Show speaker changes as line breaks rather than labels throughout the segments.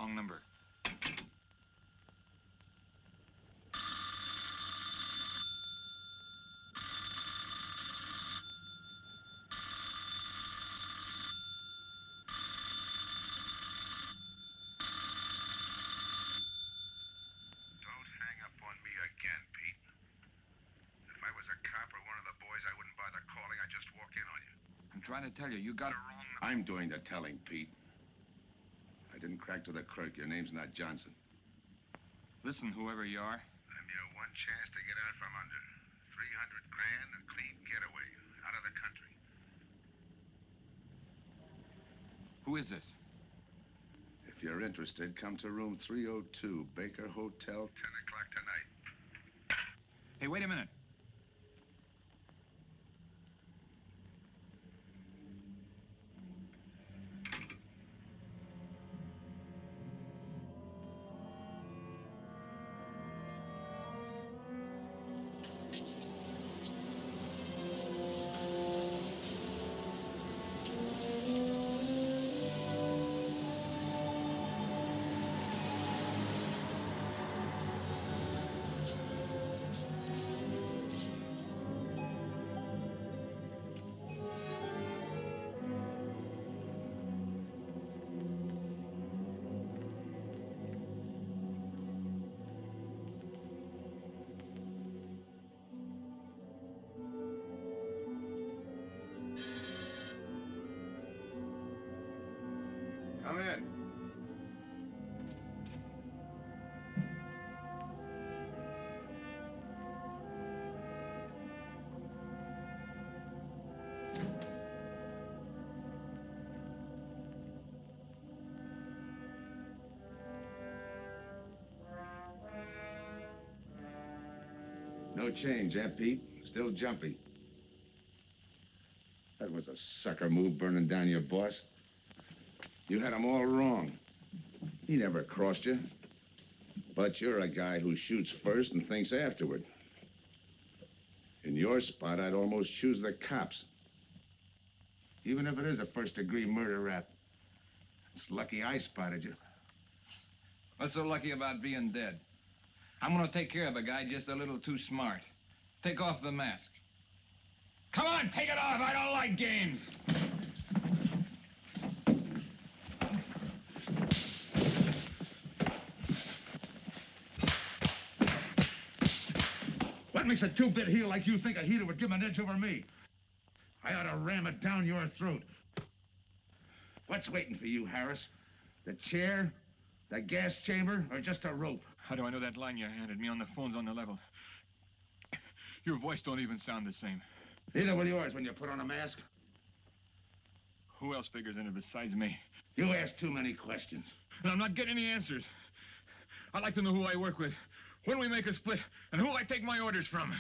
Wrong number.
Don't hang up on me again, Pete. If I was a cop or one of the boys, I wouldn't bother calling. I'd just walk in on you.
I'm trying to tell you, you got
The wrong number.
I'm doing the telling, Pete. I didn't crack to the clerk. Your name's not Johnson.
Listen, whoever you are.
I'm your one chance to get out from under. 300 grand, a clean getaway, out of the country.
Who is this?
If you're interested, come to room 302, Baker Hotel.
10 o'clock tonight.
Hey, wait a minute.
Come in. No change, eh, Pete? Still jumpy. That was a sucker move, burning down your boss. You had him all wrong. He never crossed you. But you're a guy who shoots first and thinks afterward. In your spot, I'd almost choose the cops. Even if it is a first-degree murder rap. It's lucky I spotted you.
What's so lucky about being dead? I'm gonna take care of a guy just a little too smart. Take off the mask. Come on, take it off. I don't like games.
What makes a two-bit heel like you think a heater would give him an edge over me? I ought to ram it down your throat. What's waiting for you, Harris? The chair, the gas chamber, or just a rope?
How do I know that line you handed me on the phone's on the level? Your voice don't even sound the same.
Neither will yours when you put on a mask.
Who else figures in it besides me?
You ask too many questions.
And I'm not getting any answers. I'd like to know who I work with, when we make a split, and who I take my orders from.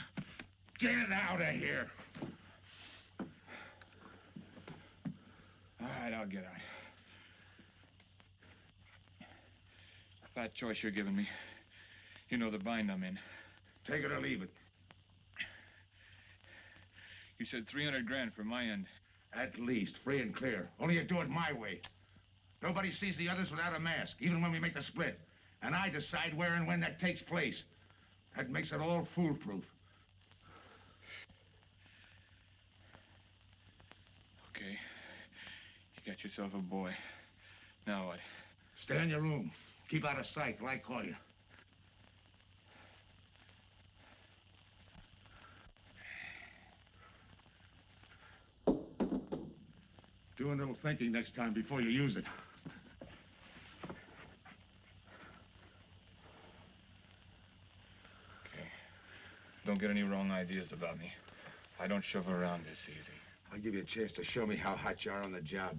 Get out of here.
All right, I'll get out. That choice you're giving me. You know the bind I'm in.
Take it or leave it.
You said 300 grand for my end.
At least, free and clear. Only you do it my way. Nobody sees the others without a mask, even when we make the split. And I decide where and when that takes place. That makes it all foolproof.
Okay. You got yourself a boy. Now what?
Stay in your room. Keep out of sight till I call you. Do a little thinking next time before you use it.
Okay. Don't get any wrong ideas about me. I don't shove around this easy.
I'll give you a chance to show me how hot you are on the job.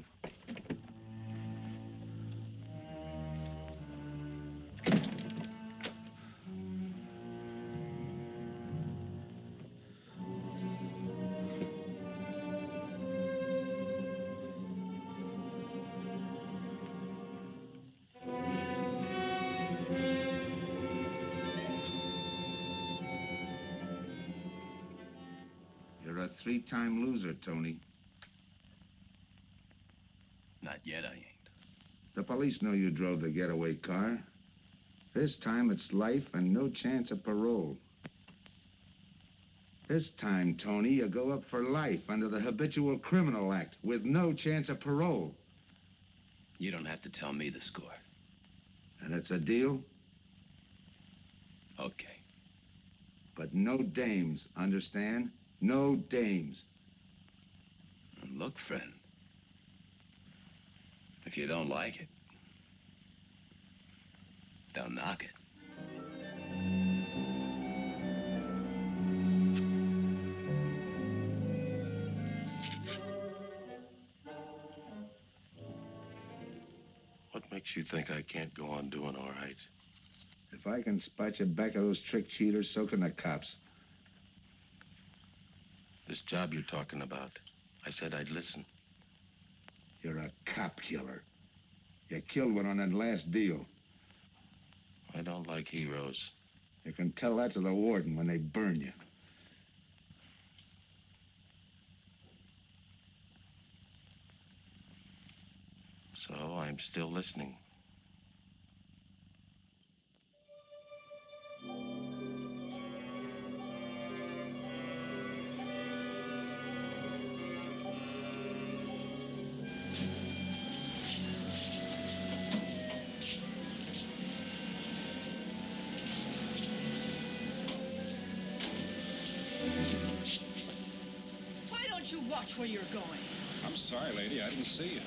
You're a three-time loser, Tony.
Not yet, I ain't.
The police know you drove the getaway car. This time it's life and no chance of parole. This time, Tony, you go up for life under the Habitual Criminal Act with no chance of parole.
You don't have to tell me the score.
And it's a deal?
Okay.
But no dames, understand? No dames.
Look, friend. If you don't like it, don't knock it.
What makes you think I can't go on doing all right?
If I can spot you back of those trick cheaters, so can the cops.
This job you're talking about, I said I'd listen.
You're a cop killer. You killed one on that last deal.
I don't like heroes.
You can tell that to the warden when they burn you.
So I'm still listening.
Why don't you watch where you're going?
I'm sorry, lady. I didn't see you.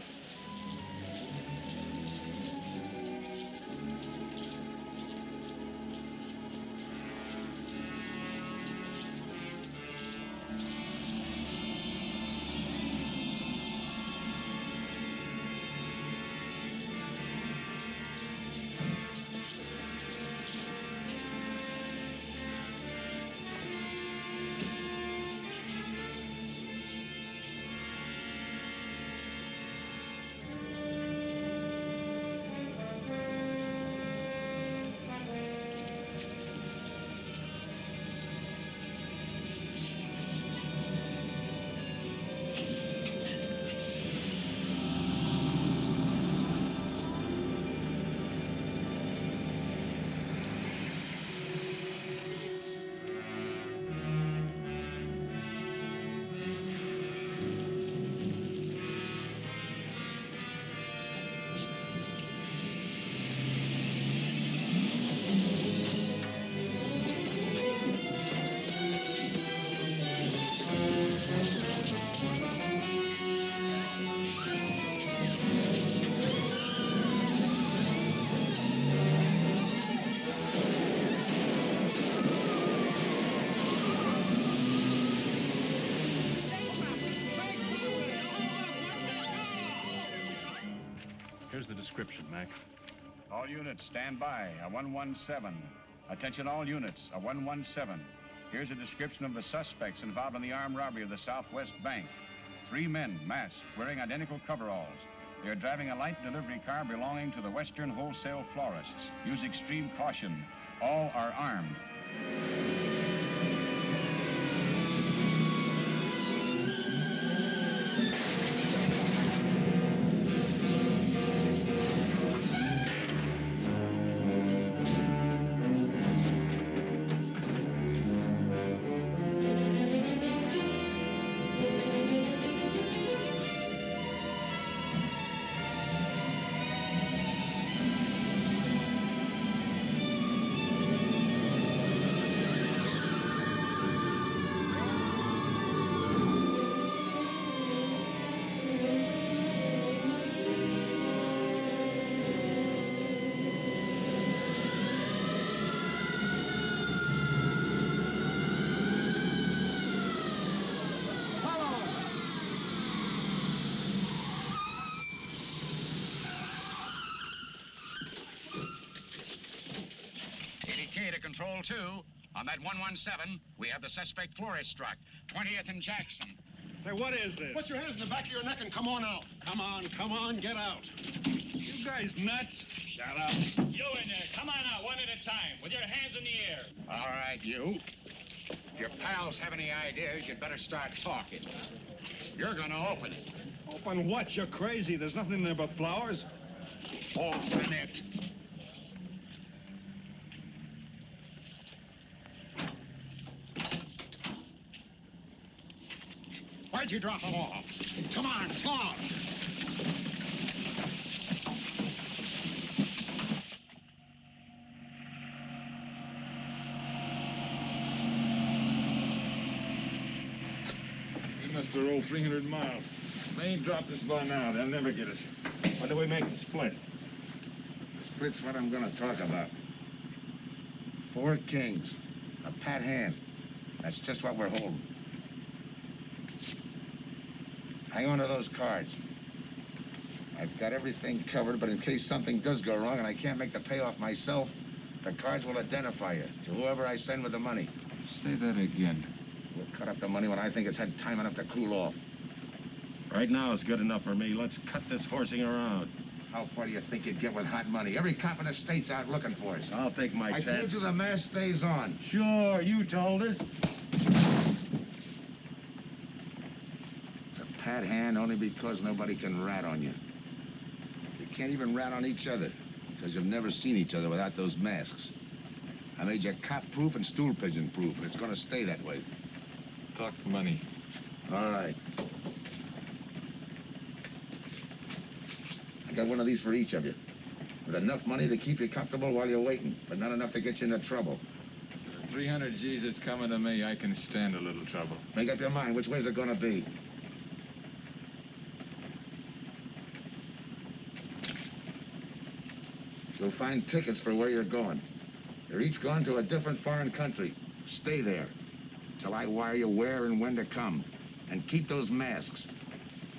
Here's the description, Mac.
All units, stand by. A 117. Attention all units, a 117. Here's a description of the suspects involved in the armed robbery of the Southwest Bank. 3 men, masked, wearing identical coveralls. They're driving a light delivery car belonging to the Western Wholesale Florists. Use extreme caution. All are armed. Control 2. On that 117, we have the suspect florist struck. 20th and Jackson.
Hey, what is this?
Put your hands in the back of your neck and come on out.
Come on, get out. You guys nuts? Shut up.
You in there, come on out one at a time, with your hands in the air.
All right, you. If your pals have any ideas, you'd better start talking. You're gonna open it.
Open what? You're crazy. There's nothing in there but flowers. Open it.
Why'd you drop them off? Come on, talk!
We must have rolled 300 miles. They ain't dropped us by now. They'll never get us. When do we make the split?
Split's what I'm gonna talk about. 4 kings. A pat hand. That's just what we're holding. Hang on to those cards. I've got everything covered, but in case something does go wrong and I can't make the payoff myself, the cards will identify you to whoever I send with the money.
Say that again.
We'll cut up the money when I think it's had time enough to cool off.
Right now is good enough for me. Let's cut this horsing around.
How far do you think you'd get with hot money? Every cop in the state's out looking for us.
I'll take my
I
chance.
told you the mask stays on.
Sure, you told us.
It's a pat hand only because nobody can rat on you. You can't even rat on each other because you've never seen each other without those masks. I made you cop-proof and stool pigeon-proof, and it's going to stay that way.
Talk money.
All right. I got one of these for each of you. With enough money to keep you comfortable while you're waiting, but not enough to get you into trouble.
For 300 G's that's coming to me, I can stand a little trouble.
Make up your mind, which way's it gonna be? You'll find tickets for where you're going. You're each going to a different foreign country. Stay there till I wire you where and when to come. And keep those masks.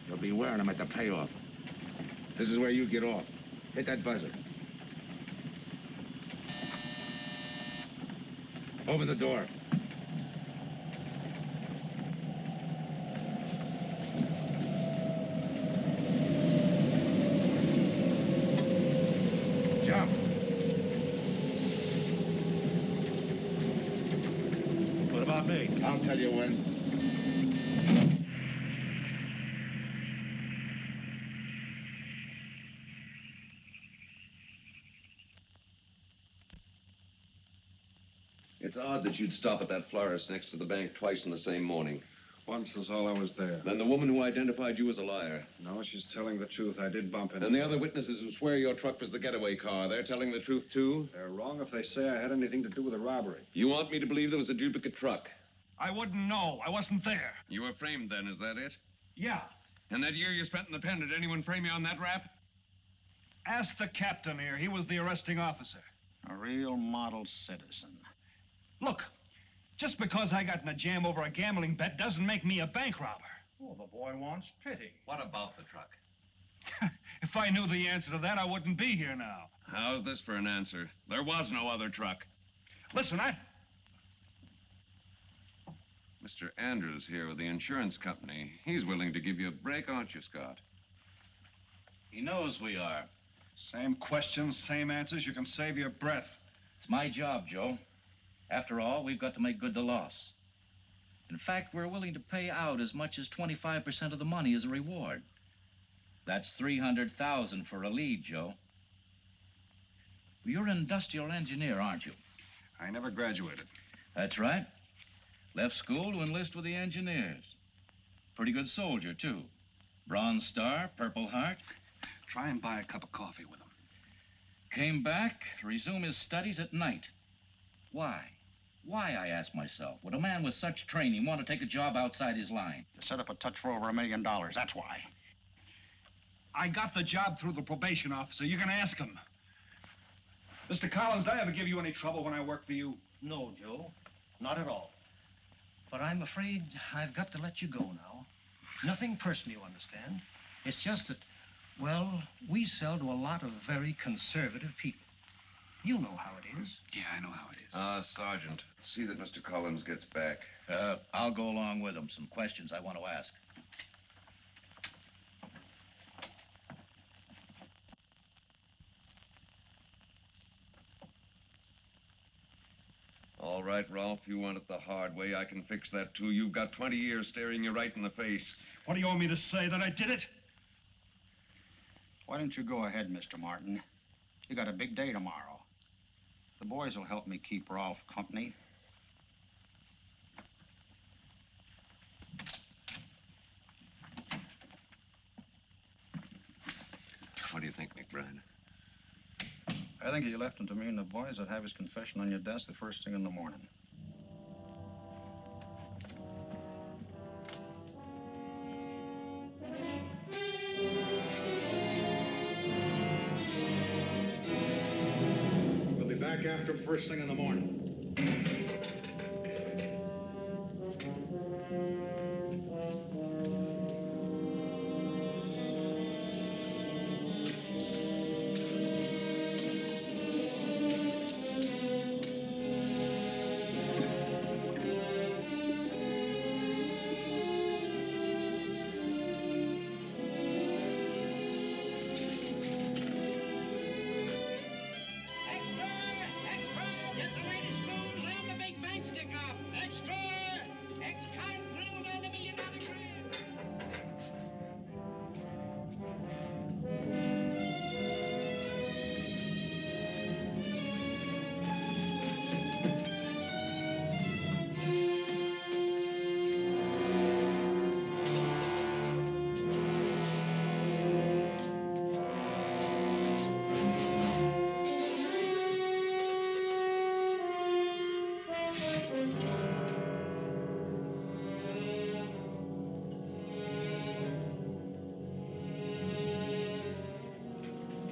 You'll be wearing them at the payoff. This is where you get off. Hit that buzzer. Open the door. Jump.
What about me?
I'll tell you when.
It's odd that you'd stop at that florist next to the bank twice in the same morning.
Once was all I was there.
Then the woman who identified you as a liar.
No, she's telling the truth. I did bump into
And the other witnesses who swear your truck was the getaway car, they're telling the truth, too?
They're wrong if they say I had anything to do with the robbery.
You want me to believe there was a duplicate truck?
I wouldn't know. I wasn't there.
You were framed then, is that it?
Yeah.
And that year you spent in the pen, did anyone frame you on that rap?
Ask the captain here. He was the arresting officer.
A real model citizen.
Look, just because I got in a jam over a gambling bet doesn't make me a bank robber.
Oh, the boy wants pity.
What about the truck?
If I knew the answer to that, I wouldn't be here now.
How's this for an answer? There was no other truck.
Listen,
Mr. Andrews here with the insurance company. He's willing to give you a break, aren't you, Scott?
He knows we are.
Same questions, same answers. You can save your breath.
It's my job, Joe. After all, we've got to make good the loss. In fact, we're willing to pay out as much as 25% of the money as a reward. That's $300,000 for a lead, Joe. You're an industrial engineer, aren't you?
I never graduated.
That's right. Left school to enlist with the engineers. Pretty good soldier, too. Bronze Star, Purple Heart.
Try and buy a cup of coffee with him.
Came back to resume his studies at night. Why? Why, I ask myself, would a man with such training want to take a job outside his line?
To set up a touch for over $1 million, that's why.
I got the job through the probation officer. You can ask him. Mr. Collins, did I ever give you any trouble when I worked for you?
No, Joe. Not at all. But I'm afraid I've got to let you go now. Nothing personal, you understand. It's just that, well, we sell to a lot of very conservative people. You know how it is.
Yeah, I know how it is.
Sergeant, see that Mr. Collins gets back.
I'll go along with him. Some questions I want to ask.
All right, Ralph, you want it the hard way. I can fix that, too. You've got 20 years staring you right in the face.
What do you want me to say, that I did it?
Why don't you go ahead, Mr. Martin?
You got a big day tomorrow. The boys will help me keep Rolf company.
What do you think, McBride?
I think you left him to me and the boys would have his confession on your desk the first thing in the morning.
We'll be back after him first thing in the morning.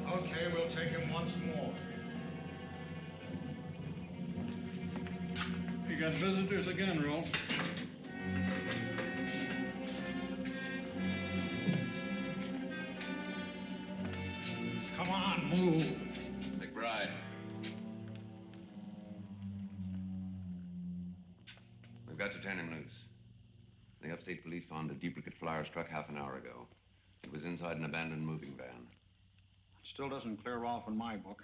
Okay, we'll take him once more. You got visitors again, Rolf. Come on, move.
McBride. We've got to turn him loose. The upstate police found a duplicate flyer struck half an hour ago. It was inside an abandoned moving van.
Still doesn't clear Rolf in my book.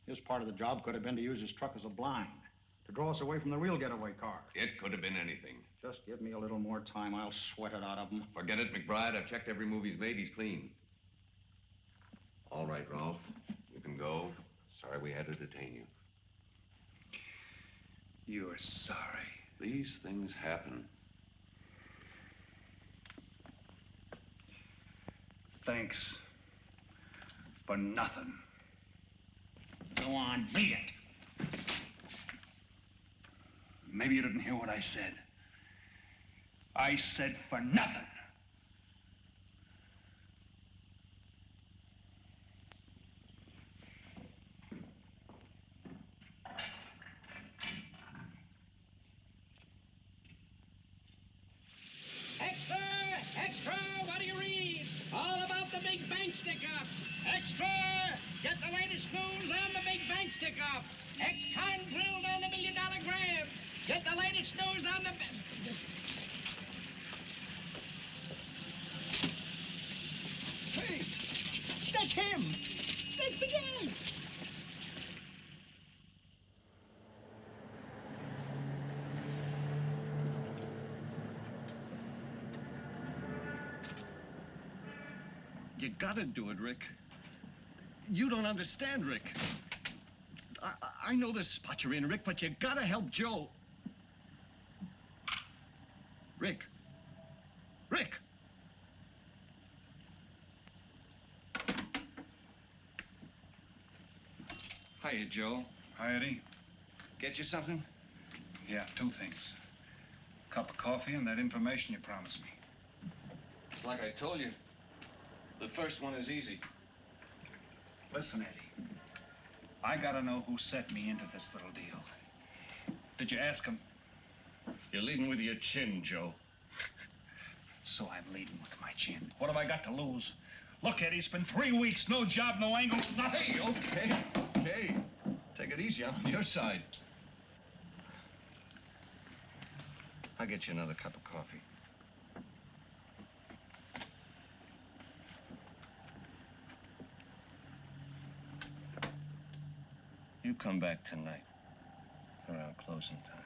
His part of the job could have been to use his truck as a blind, to draw us away from the real getaway car.
It could have been anything.
Just give me a little more time. I'll sweat it out of him.
Forget it, McBride. I've checked every move he's made. He's clean. All right, Ralph. You can go. Sorry we had to detain you.
You're sorry.
These things happen.
Thanks. For nothing. Go on, beat it. Maybe you didn't hear what I said. I said for nothing.
Extra! Extra! What do you read? All about the big bank stick-up. Extra! Get the latest news on the big bank stick-up. Ex-con drilled on the $1 million grab. Get the latest news on the... Hey! That's him! That's the guy!
You gotta do it, Rick. You don't understand, Rick. I know this spot you're in, Rick, but you gotta help Joe. Rick. Rick!
Hiya, Joe. Hi, Eddie.
Get you something?
Yeah, two things. Cup of coffee and that information you promised me.
It's like I told you. The first one is easy.
Listen, Eddie. I gotta know who set me into this little deal. Did you ask him?
You're leading with your chin, Joe.
So I'm leading with my chin. What have I got to lose? Look, Eddie, it's been 3 weeks. No job, no angle, nothing.
Hey, okay. Take it easy. I'm on your side. I'll get you another cup of coffee. You come back tonight, around closing time.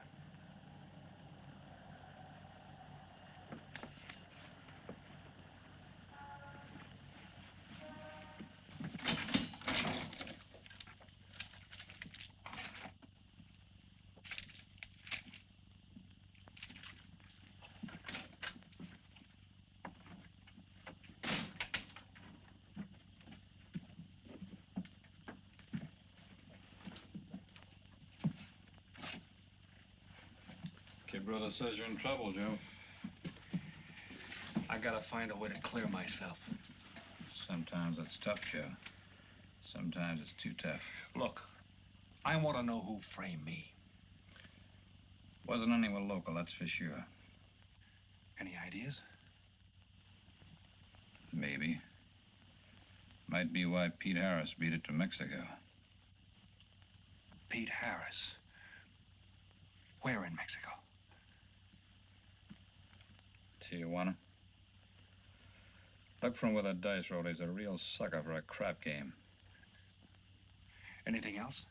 brother says you're in trouble, Joe.
I gotta find a way to clear myself.
Sometimes it's tough, Joe. Sometimes it's too tough.
Look, I want to know who framed me.
Wasn't anyone local, that's for sure.
Any ideas?
Maybe. Might be why Pete Harris beat it to Mexico.
Pete Harris. Where in Mexico?
Tijuana. Look from where the dice rolled. He's a real sucker for a crap game.
Anything else?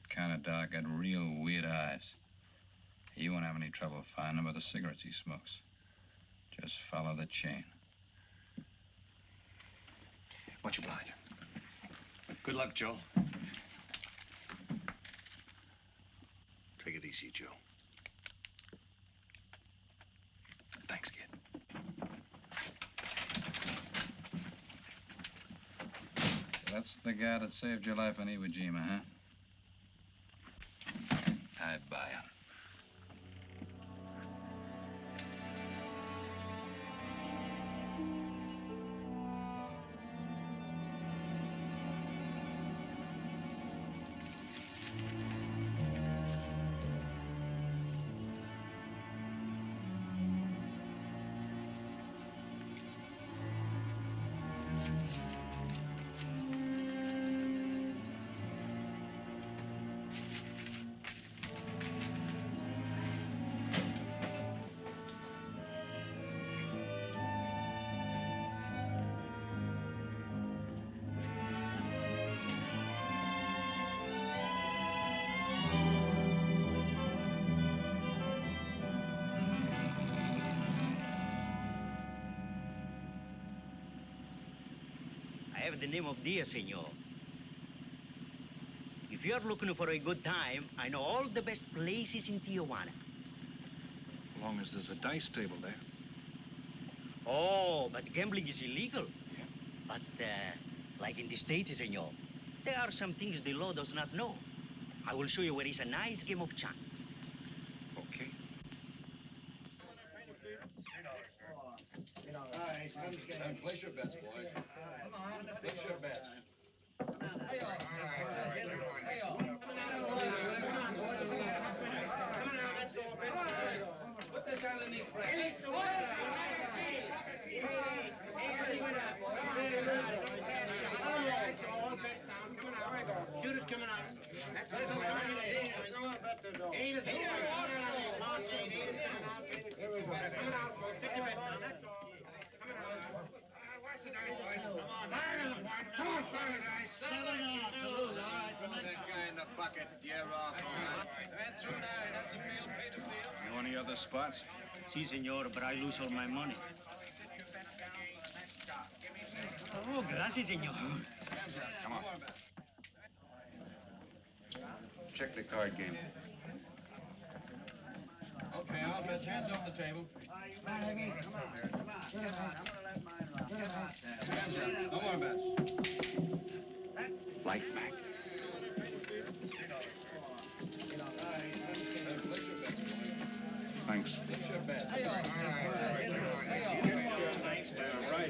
Kind of dark, got real weird eyes. He won't have any trouble finding him with the cigarettes he smokes. Just follow the chain.
Much obliged. Good luck, Joe.
Take it easy, Joe.
Thanks, kid.
That's the guy that saved your life on Iwo Jima, huh? I buy him.
I have the name of Diaz, senor. If you're looking for a good time, I know all the best places in Tijuana.
As long as there's a dice table there.
Oh, but gambling is illegal. Yeah. But, like in the States, senor, there are some things the law does not know. I will show you where is a nice game of chance.
Okay.
Place your bets, boys. Place your bets. Put this underneath.
Shoot it coming out. Come on,
That guy in the bucket. You're off.
That's right. That's the field. Pay the field.
You know any other spots?
Si, senor, but I lose all my money. Oh, gracias, senor.
Come on. Check the card game.
Okay, I'll bet hands off the table. Hands up. No more bets.
Light back. Thanks.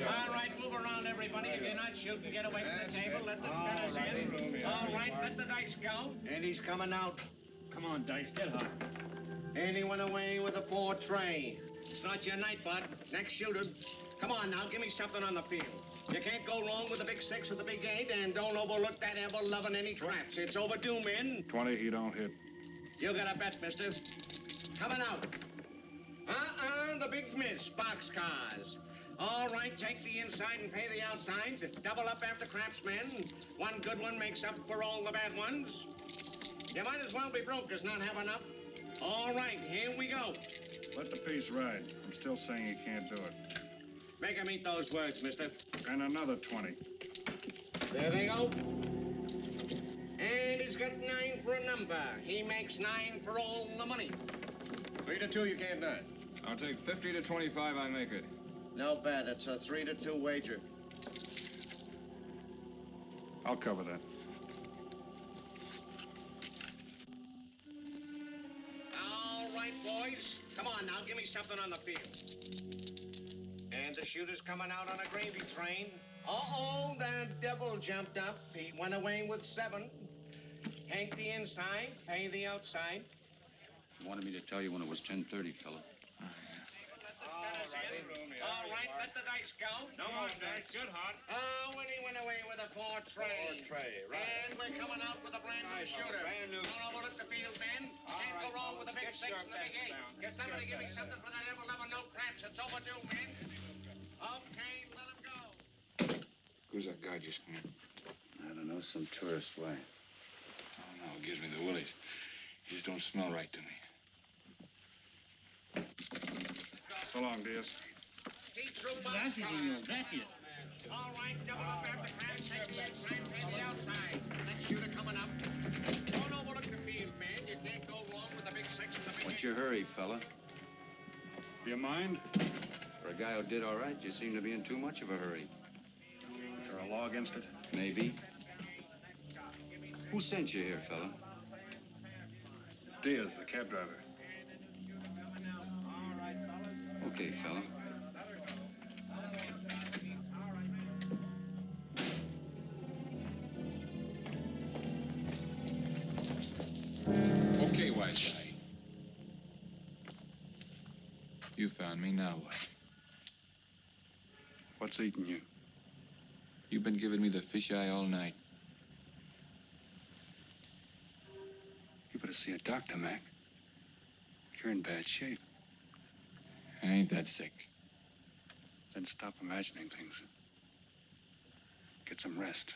All right, move around, everybody. If you're not shooting, get away from the table. Let the fellas in. All right, let the dice go.
And he's coming out.
Come on, Dice, get hot.
And he went away with a 4 tray.
It's not your night, bud. Next shooter. Come on now, give me something on the field. You can't go wrong with the big 6 or the big 8, and don't overlook that ever-loving any traps. It's overdue, men.
20, he don't hit.
You got a bet, mister. Coming out. The big miss, boxcars. All right, take the inside and pay the outside. Double up after craps, men. One good one makes up for all the bad ones. You might as well be broke as not have enough. All right, here we go.
Let the piece ride. I'm still saying he can't do it.
Make him eat those words, mister.
And another 20.
There they go. And he's got 9 for a number. He makes 9 for all the money.
3 to 2, you can't bet. I'll take 50 to 25, I make it.
No bet. It's a 3 to 2 wager.
I'll cover that.
All right, boys. something on the field. And the shooter's coming out on a gravy train. Uh-oh, the devil jumped up. He went away with 7. Hank the inside, pay the outside.
You wanted me to tell you when it was 10:30, fella.
All right, let the dice go.
No more dice. Good, Hart.
Oh, and he went away with a 4 tray.
4 tray, right.
And we're coming out with a brand new shooter.
Brand new.
Don't overlook the field, Ben. Can't go wrong with a big 6 and a big 8. Get somebody give me something for that ever-loving no cramps. It's overdue, men. Okay, let him go.
Who's that guy just come in?
I don't know, some tourist way.
Oh, no, it gives me the willies. He just don't smell right to me.
So long, Diaz.
Keep through my
Gracias, señor. Gracias.
All right, double up after cramps. Take the inside, pay the outside. Next shooter coming up. Don't overlook the field, man. You can't go wrong with a big 6 and a big 8.
What's your hurry, fella?
Do you mind?
For a guy who did all right, you seem to be in too much of a hurry.
Is there a law against it?
Maybe. Who sent you here, fella?
Diaz, the cab driver.
Okay, fella.
Okay, wise guy. You found me, now what?
What's eating you?
You've been giving me the fisheye all night.
You better see a doctor, Mac. You're in bad shape.
I ain't that sick.
Then stop imagining things. Get some rest.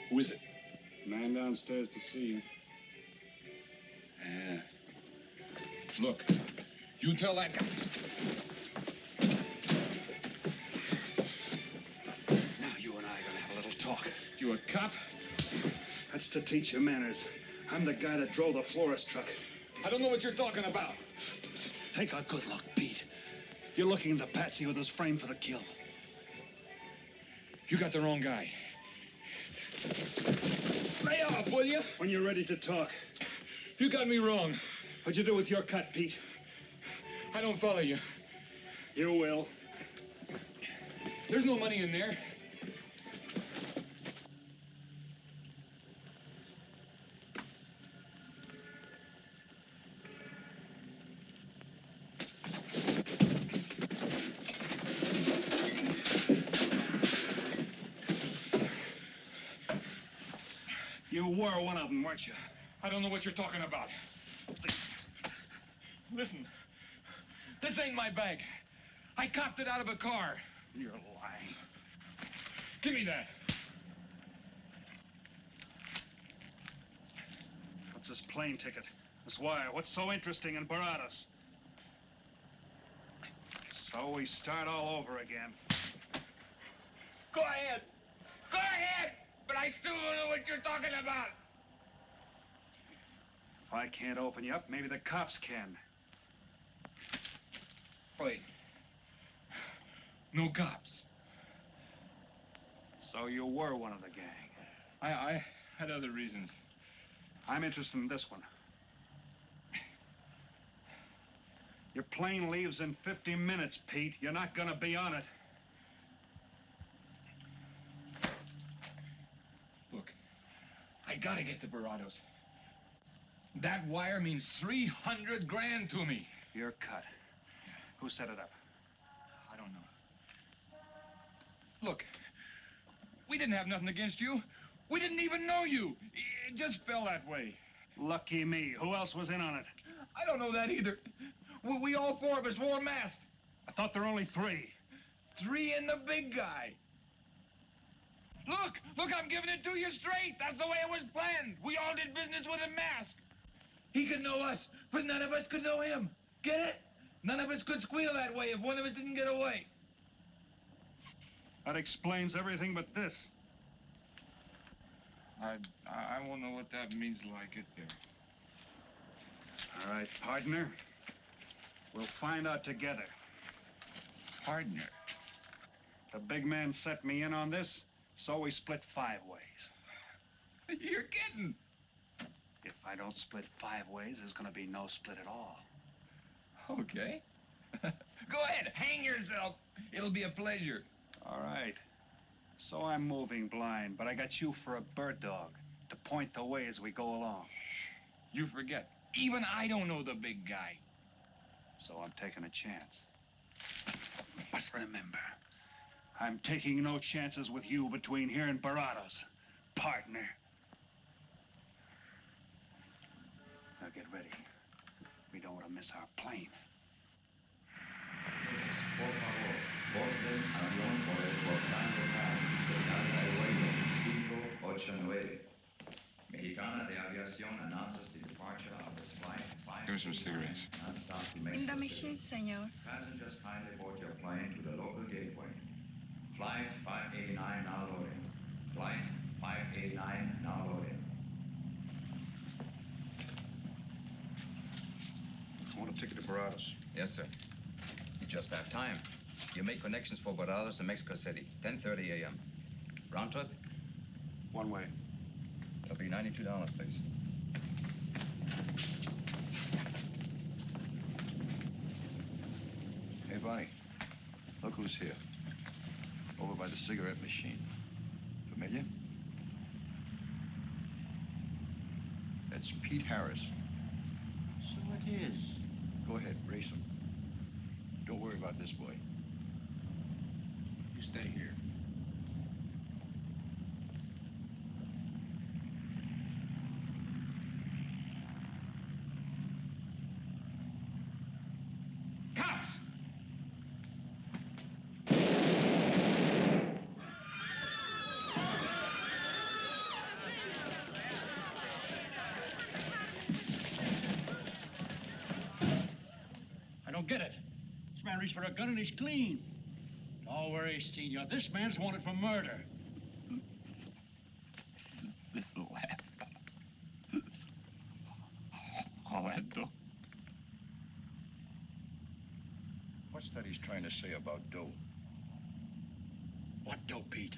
Who is it?
Man downstairs to see you.
Yeah. Look, you tell that guy.
Now you and I are gonna have a little talk.
You a cop?
That's to teach you manners. I'm the guy that drove the florist truck.
I don't know what you're talking about.
Take a good look, Pete. You're looking into Patsy with his frame for the kill.
You got the wrong guy. Lay off, will you?
When you're ready to talk.
You got me wrong.
What'd you do with your cut, Pete?
I don't follow you.
You will.
There's no money in there.
You were one of them, weren't you?
I don't know what you're talking about. Listen, this ain't my bag. I copped it out of a car.
You're lying.
Give me that.
What's this plane ticket? This wire? What's so interesting in Baradas? So we start all over again.
Go ahead. Go ahead. But I still don't know what you're talking about.
If I can't open you up, maybe the cops can.
Wait. No cops.
So you were one of the gang.
I had other reasons.
I'm interested in this one. Your plane leaves in 50 minutes, Pete. You're not gonna be on it.
Look, gotta get to Barados. That wire means 300 grand to me.
You're cut. Who set it up?
I don't know. Look, we didn't have nothing against you. We didn't even know you. It just fell that way.
Lucky me. Who else was in on it?
I don't know that either. We all four of us wore masks.
I thought there were only 3.
3 and the big guy. Look, I'm giving it to you straight. That's the way it was planned. We all did business with a mask. He could know us, but none of us could know him. Get it? None of us could squeal that way if one of us didn't get away.
That explains everything but this.
I won't know what that means till I get there.
All right, partner. We'll find out together.
Partner?
The big man set me in on this, so we split 5 ways.
You're kidding.
If I don't split 5 ways, there's gonna be no split at all.
Okay. Go ahead, hang yourself. It'll be a pleasure.
All right. So I'm moving blind, but I got you for a bird dog to point the way as we go along.
You forget. Even I don't know the big guy.
So I'm taking a chance. But remember, I'm taking no chances with you between here and Barados, partner. Now get ready. We don't want to miss our plane.
Por favor, borden avión por el portal local, señal de vuelo 589. Mexicana de Aviación announces the departure of its flight 5.
Give me some cigarettes.
Non-stop to
Bring
Mexico
the
City.
machine, senor.
Passengers kindly board your plane to the local gateway. Flight 589 now loading. Flight 589 now loading.
I want a ticket to Barados.
Yes, sir. You just have time. You make connections for Barados and Mexico City, 10:30 a.m. Round trip?
One way.
It'll be $92, please.
Hey, Bonnie, look who's here. Over by the cigarette machine. Familiar? That's Pete Harris.
So it is.
Go ahead, race him. Don't worry about this boy. You stay here.
Cops!
I don't get it. This man reached for a gun and he's clean. Don't worry, Senor. This man's wanted for murder.
This laugh. Orlando.
What's that he's trying to say about dough?
What dough, Pete?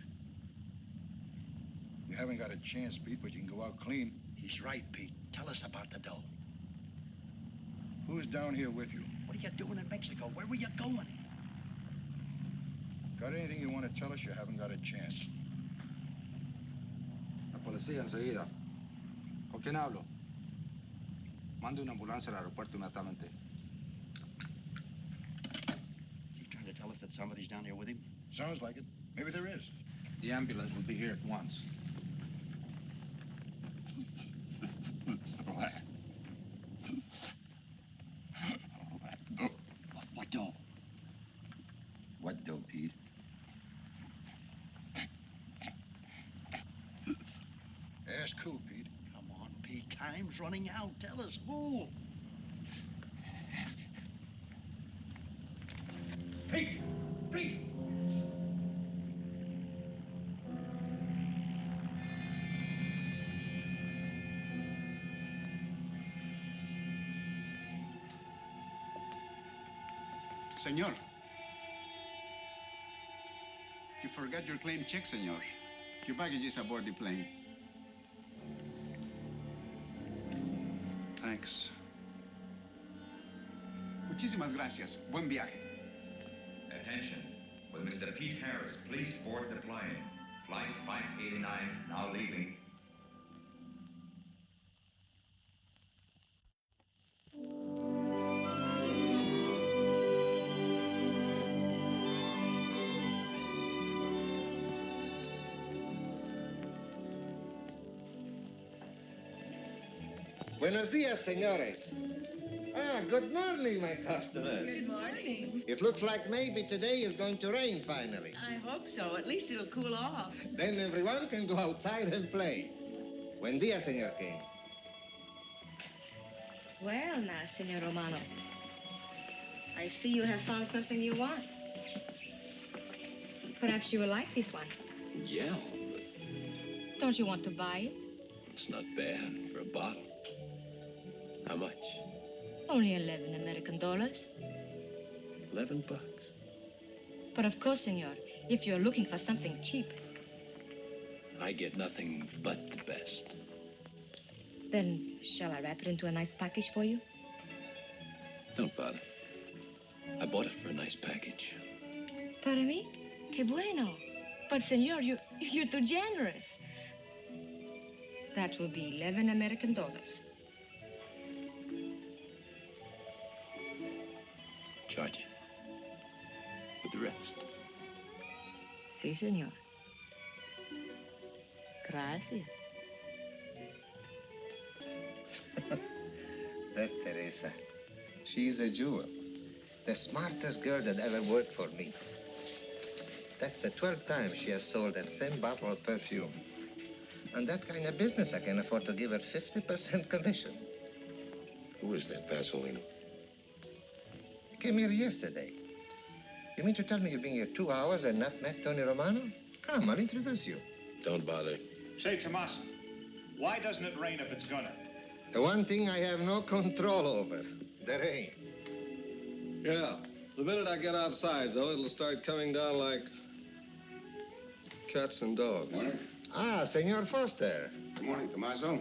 You haven't got a chance, Pete, but you can go out clean.
He's right, Pete. Tell us about the dough.
Who's down here with you?
What are you doing in Mexico? Where were you going?
Got anything you want to tell us? You haven't got a chance.
La policía enseguida. ¿Con quién hablo? Mande una ambulancia al aeropuerto inmediatamente.
Is he trying to tell us that somebody's down here with him?
Sounds like it. Maybe there is.
The ambulance will be here at once.
What dough?
What dough, Pete? Ask who, Pete?
Come on, Pete. Time's running out. Tell us who.
Pete! Pete!
Senor. You forgot your claim check, senor. Your baggage is aboard the plane.
Thanks.
Muchísimas gracias. Buen viaje.
Attention. Will Mr. Pete Harris please board the plane? Flight 589 now leaving.
Buenos dias, senores. Ah, good morning, my customer.
Good morning.
It looks like maybe today is going to rain finally.
I hope so. At least it'll cool off.
Then everyone can go outside and play. Buen dia, Senor King.
Well, now, Senor Romano, I see you have found something you want. Perhaps you will like this one.
Yeah,
Don't you want to buy it?
it's not bad for a bottle. How much?
Only 11 American dollars.
$11.
But of course, senor, if you're looking for something cheap,
I get nothing but the best.
then shall I wrap it into a nice package for you?
Don't bother. I bought it for a nice package.
Para mí? Que bueno. But, senor, you're too generous. That will be 11 American dollars.
Charge it. With the rest.
Si, senor. Gracias.
That Teresa, she's a jewel. The smartest girl that ever worked for me. That's the 12th time she has sold that same bottle of perfume. On that kind of business, I can afford to give her 50% commission.
Who is that Vaseline?
He came here yesterday. You mean to tell me you've been here 2 hours and not met Tony Romano? Come, I'll introduce you.
Don't bother.
Say, Tomas, why doesn't it rain if it's gonna?
The one thing I have no control over, the rain.
Yeah. The minute I get outside, though, it'll start coming down like cats and dogs.
Morning.
Ah, Senor Foster.
Good morning, Tommaso.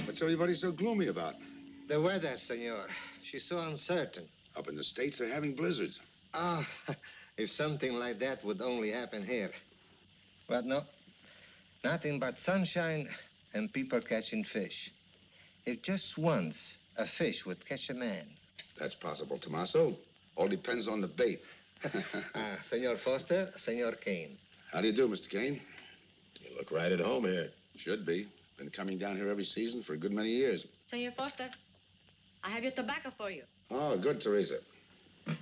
What's everybody so gloomy about?
The weather, senor. She's so uncertain.
Up in the States, they're having blizzards.
Ah, if something like that would only happen here. But no, nothing but sunshine and people catching fish. If just once a fish would catch a man.
That's possible, Tommaso. All depends on the bait.
Ah, Senor Foster, Senor Kane.
How do you do, Mr. Kane?
You look right at home here.
Should be. Been coming down here every season for a good many years.
Senor Foster, I have your tobacco for you.
Oh, good, Teresa. I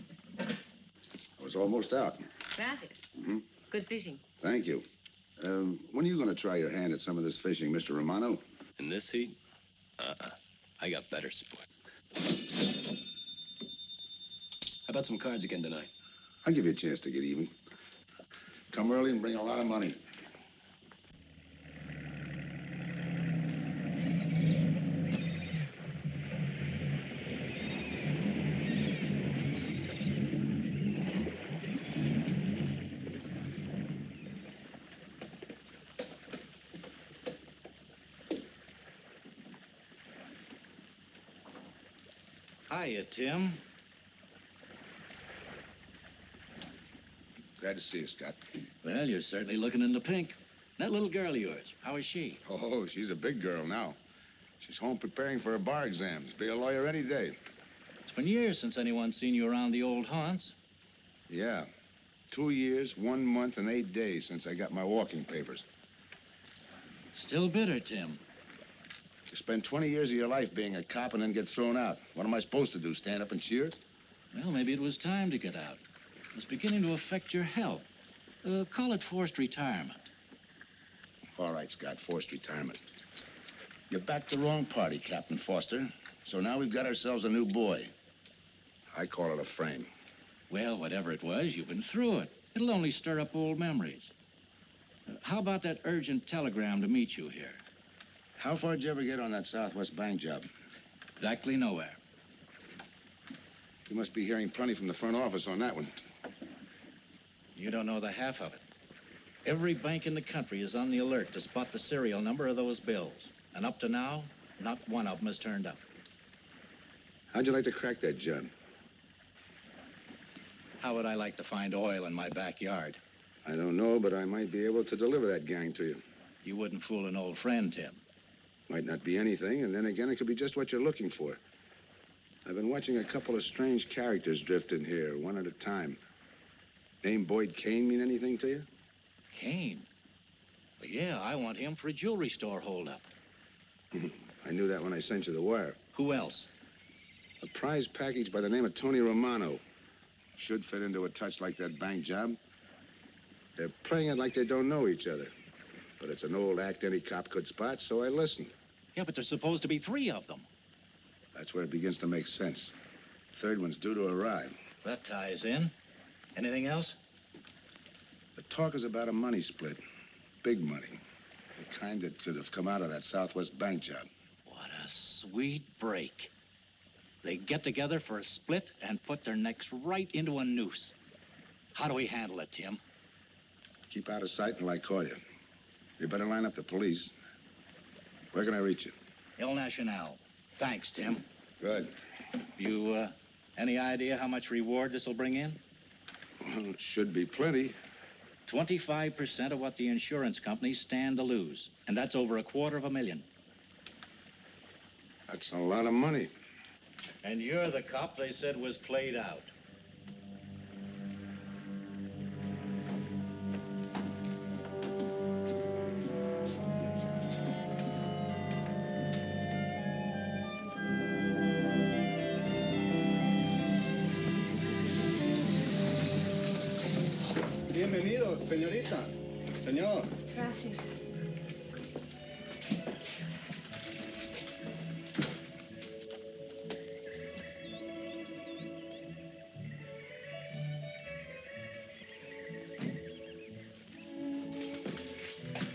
was almost out.
Gracias.
Mm-hmm.
Good fishing.
Thank you. When are you going to try your hand at some of this fishing, Mr. Romano?
In this heat? I got better sport. How about some cards again tonight?
I'll give you a chance to get even. Come early and bring a lot of money.
Hiya, Tim.
Glad to see you, Scott.
Well, you're certainly looking in the pink. That little girl of yours, how is she?
Oh, she's a big girl now. She's home preparing for her bar exams. Be a lawyer any day.
It's been years since anyone's seen you around the old haunts.
Yeah. 2 years, 1 month, and 8 days since I got my walking papers.
Still bitter, Tim.
You spend 20 years of your life being a cop and then get thrown out. What am I supposed to do, stand up and cheer?
Well, maybe it was time to get out. It was beginning to affect your health. Call it forced retirement.
All right, Scott, forced retirement. You backed the wrong party, Captain Foster. So now we've got ourselves a new boy. I call it a frame.
Well, whatever it was, you've been through it. It'll only stir up old memories. How about that urgent telegram to meet you here?
How far did you ever get on that Southwest Bank job?
Exactly nowhere.
You must be hearing plenty from the front office on that one.
You don't know the half of it. Every bank in the country is on the alert to spot the serial number of those bills. And up to now, not one of them has turned up.
How'd you like to crack that, John?
How would I like to find oil in my backyard?
I don't know, but I might be able to deliver that gang to you.
You wouldn't fool an old friend, Tim.
Might not be anything, and then again, it could be just what you're looking for. I've been watching a couple of strange characters drift in here, one at a time. Name Boyd Kane mean anything to you?
Kane? Well, yeah, I want him for a jewelry store holdup.
I knew that when I sent you the wire.
Who else?
A prize package by the name of Tony Romano. Should fit into a touch like that bank job. They're playing it like they don't know each other. But it's an old act any cop could spot, so I listened.
Yeah, but there's supposed to be 3 of them.
That's where it begins to make sense. Third one's due to arrive.
That ties in. Anything else?
The talk is about a money split. Big money. The kind that should have come out of that Southwest bank job.
What a sweet break. They get together for a split and put their necks right into a noose. How do we handle it, Tim?
Keep out of sight until I call you. You better line up the police. Where can I reach you?
El Nacional. Thanks, Tim.
Good.
You, any idea how much reward this will bring in?
Well, it should be plenty.
25% of what the insurance companies stand to lose. And that's over $250,000.
That's a lot of money.
And you're the cop they said was played out.
Bienvenido, señorita. Señor.
Gracias.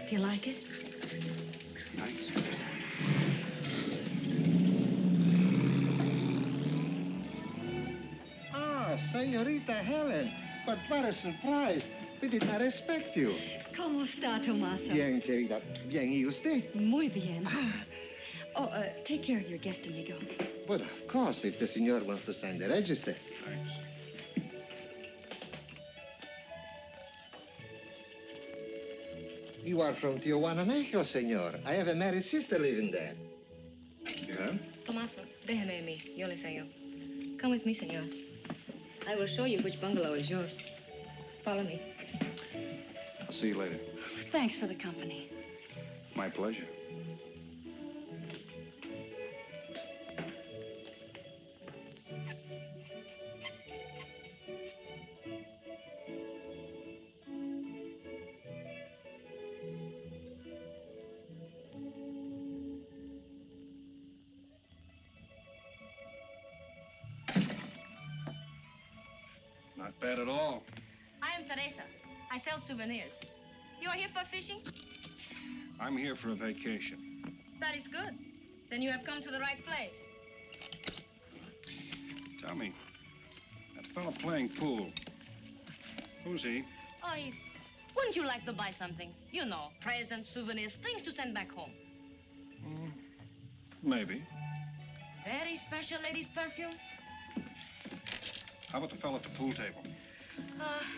Do you like it?
Nice.
Ah, Senorita Helen. But what a surprise. We did not expect you.
¿Cómo está, Tomaso?
Bien, querida. Bien, ¿y usted?
Muy bien. Oh, take care of your guest, amigo.
But of course, if the senor wants to sign the register.
Thanks.
You are from Tijuana, Mexico, senor. I have a married sister living there.
Yeah?
Tomaso, déjeme a mí. Yo le enseño. Come with me, senor. I will show you which bungalow is yours. Follow me.
I'll see you later.
Thanks for the company.
My pleasure.
Not bad at all.
I am Teresa. I sell souvenirs. You are here for fishing?
I'm here for a vacation.
That is good. Then you have come to the right place.
Tell me, that fellow playing pool, who's he?
Oh, wouldn't you like to buy something? You know, presents, souvenirs, things to send back home.
Maybe.
Very special ladies' perfume.
How about the fellow at the pool table?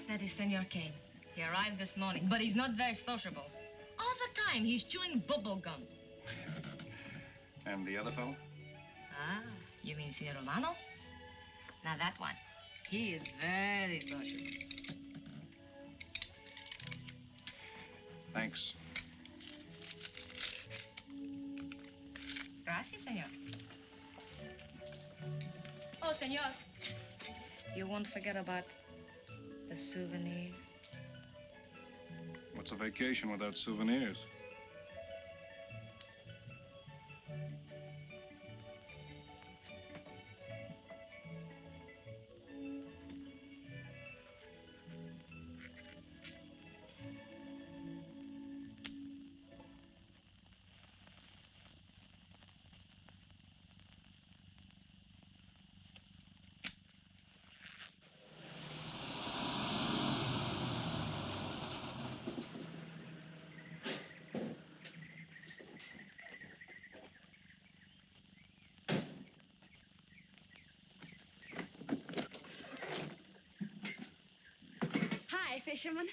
That is Senor Kane. He arrived this morning, but he's not very sociable. All the time, he's chewing bubble gum.
And the other fellow?
Ah, you mean Senor Romano? Now, that one. He is very sociable.
Thanks.
Gracias, senor. Oh, senor. You won't forget about the souvenirs.
What's a vacation without souvenirs?
Hi, fisherman.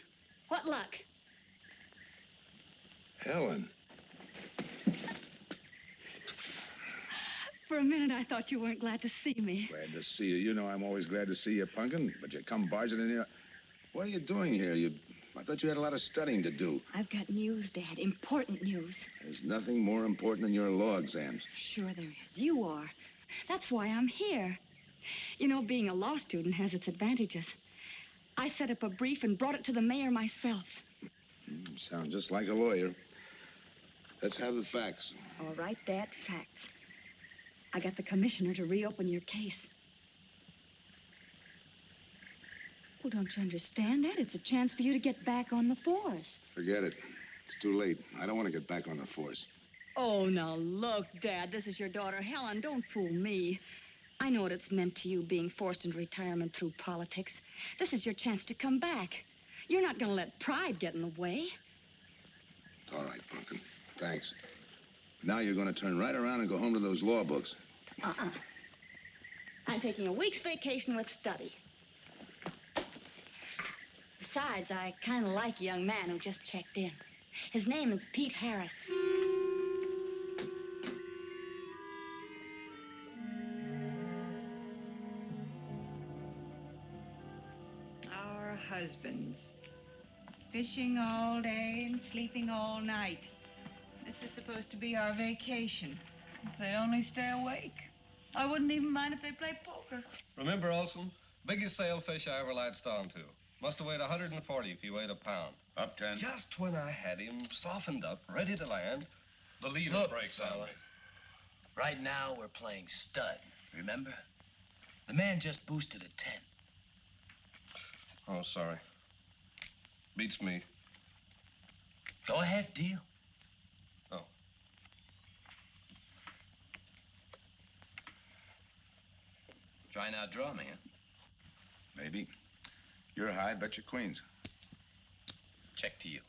What luck?
Helen.
For a minute, I thought you weren't glad to see me.
Glad to see you. You know I'm always glad to see you, Punkin, but you come barging in here. What are you doing here? You I thought you had a lot of studying to do.
I've got news, Dad. Important news.
There's nothing more important than your law exams.
Sure there is. You are. That's why I'm here. You know, being a law student has its advantages. I set up a brief and brought it to the mayor myself.
You sound just like a lawyer. Let's have the facts.
All right, Dad, facts. I got the commissioner to reopen your case. Well, don't you understand that? It's a chance for you to get back on the force.
Forget it. It's too late. I don't want to get back on the force.
Oh, now look, Dad, this is your daughter, Helen. Don't fool me. I know what it's meant to you being forced into retirement through politics. This is your chance to come back. You're not going to let pride get in the way.
All right, Pumpkin. Thanks. Now you're going to turn right around and go home to those law books.
I'm taking a week's vacation with study. Besides, I kind of like a young man who just checked in. His name is Pete Harris.
Our husbands. Fishing all day and sleeping all night. This is supposed to be our vacation. If they only stay awake. I wouldn't even mind if they play poker.
Remember, Olson? Biggest sailfish I ever latched onto. Must have weighed 140 if he weighed a pound.
Up 10.
Just when I had him softened up, ready to land, the leader
Look,
breaks on
fella.
me.
Right now, we're playing stud, remember? The man just boosted a 10.
Oh, sorry. Beats me.
Go ahead, deal.
Oh.
Try and outdraw me, huh?
Maybe. You're high, bet your queens.
Check to you.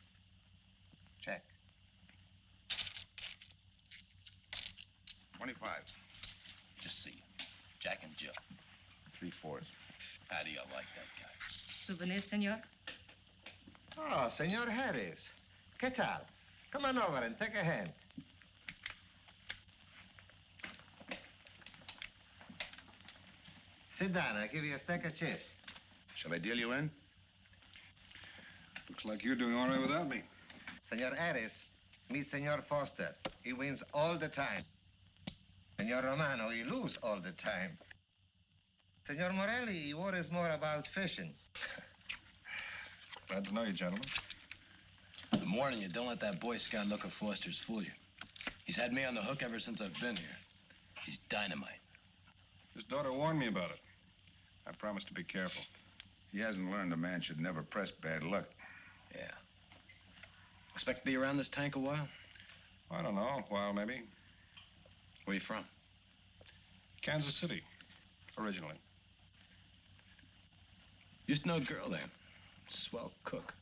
Check. 25.
Just see you. Jack and Jill.
3/4.
How do you like that guy?
Souvenir, senor?
Oh, Senor Harris. ¿Qué tal? Come on over and take a hand. Sit down. I'll give you a stack of chips.
Shall I deal you in?
Looks like you're doing all right without me.
Senor Harris, meet Senor Foster. He wins all the time. Senor Romano, he lose all the time. Senor Morelli, he worries more about fishing.
Glad to know you, gentlemen.
I'm warning you, don't let that Boy Scout look of Foster's fool you. He's had me on the hook ever since I've been here. He's dynamite.
His daughter warned me about it. I promised to be careful.
He hasn't learned a man should never press bad luck.
Yeah. Expect to be around this tank a while?
I don't know, a while maybe.
Where you from?
Kansas City, originally.
Used to know a girl there. Swell cook.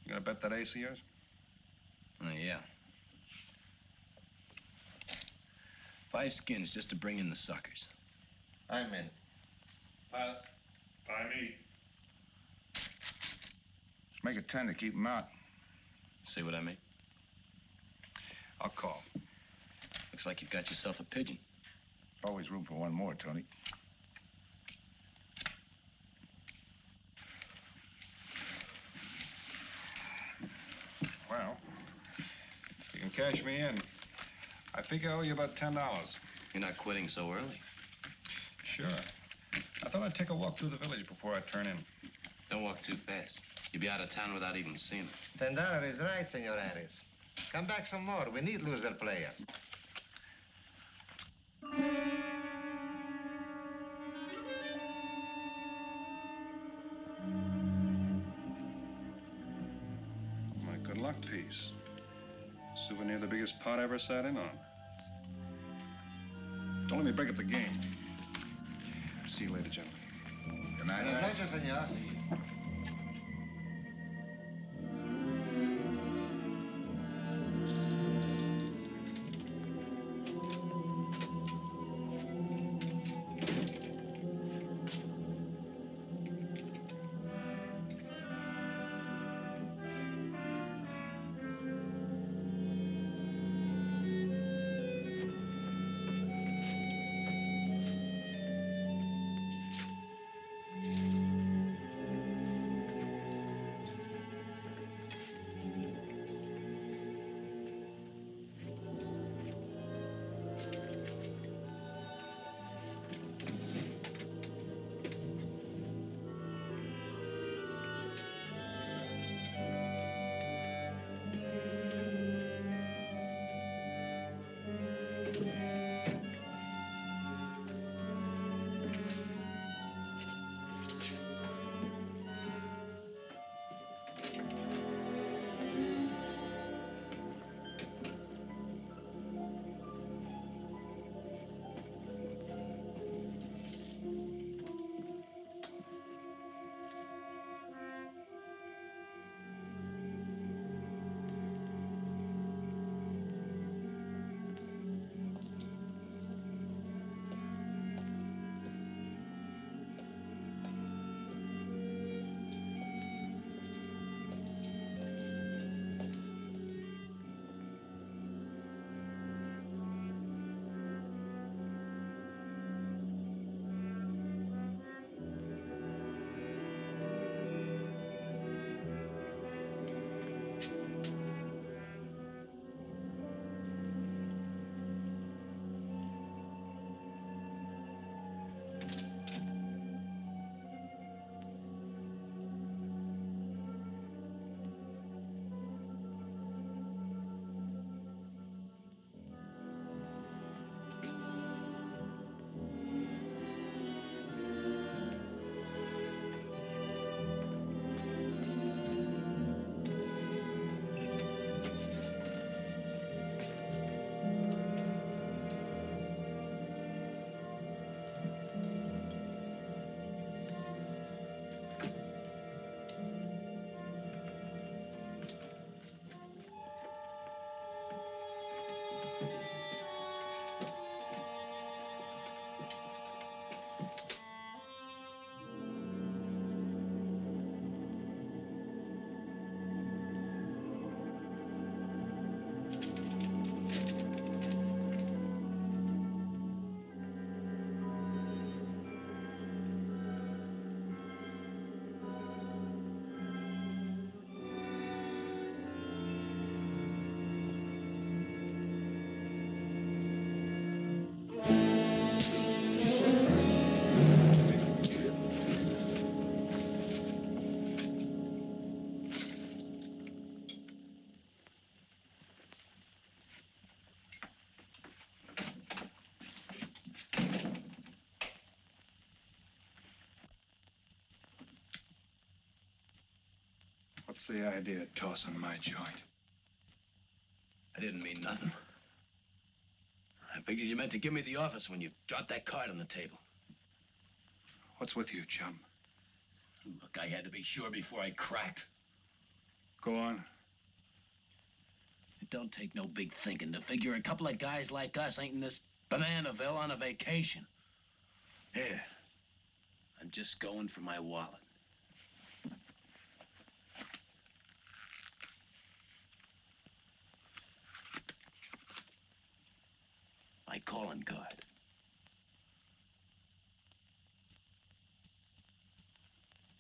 You gonna bet that ace of yours?
Yeah. 5 skins just to bring in the suckers.
I'm in.
By me.
Let's make it 10 to keep him out.
See what I mean?
I'll call.
Looks like you've got yourself a pigeon.
Always room for one more, Tony.
Well, you can cash me in. I think I owe you about $10.
You're not quitting so early.
Sure. I thought I'd take a walk through the village before I turn in.
Don't walk too fast. You'll be out of town without even seeing it.
$10 is right, Senor Harris. Come back some more. We need loser player.
My good luck piece. Souvenir the biggest pot I ever sat in on. Don't let me break up the game. See you later, gentlemen.
Good night.
Buenas noches, senor.
What's the idea of tossing my joint?
I didn't mean nothing. I figured you meant to give me the office when you dropped that card on the table.
What's with you, chum?
Look, I had to be sure before I cracked.
Go on.
It don't take no big thinking to figure a couple of guys like us ain't in this Bananaville on a vacation. Here, I'm just going for my wallet. My calling card.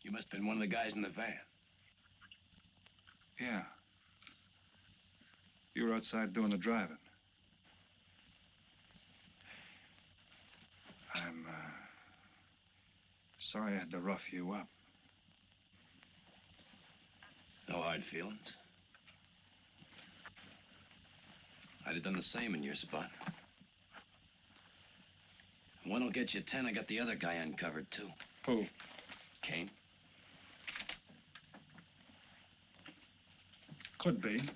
You must have been one of the guys in the van.
Yeah. You were outside doing the driving. I'm, sorry I had to rough you up.
No hard feelings. I'd have done the same in your spot. One'll get you 10. I got the other guy uncovered, too.
Who?
Kane.
Could be.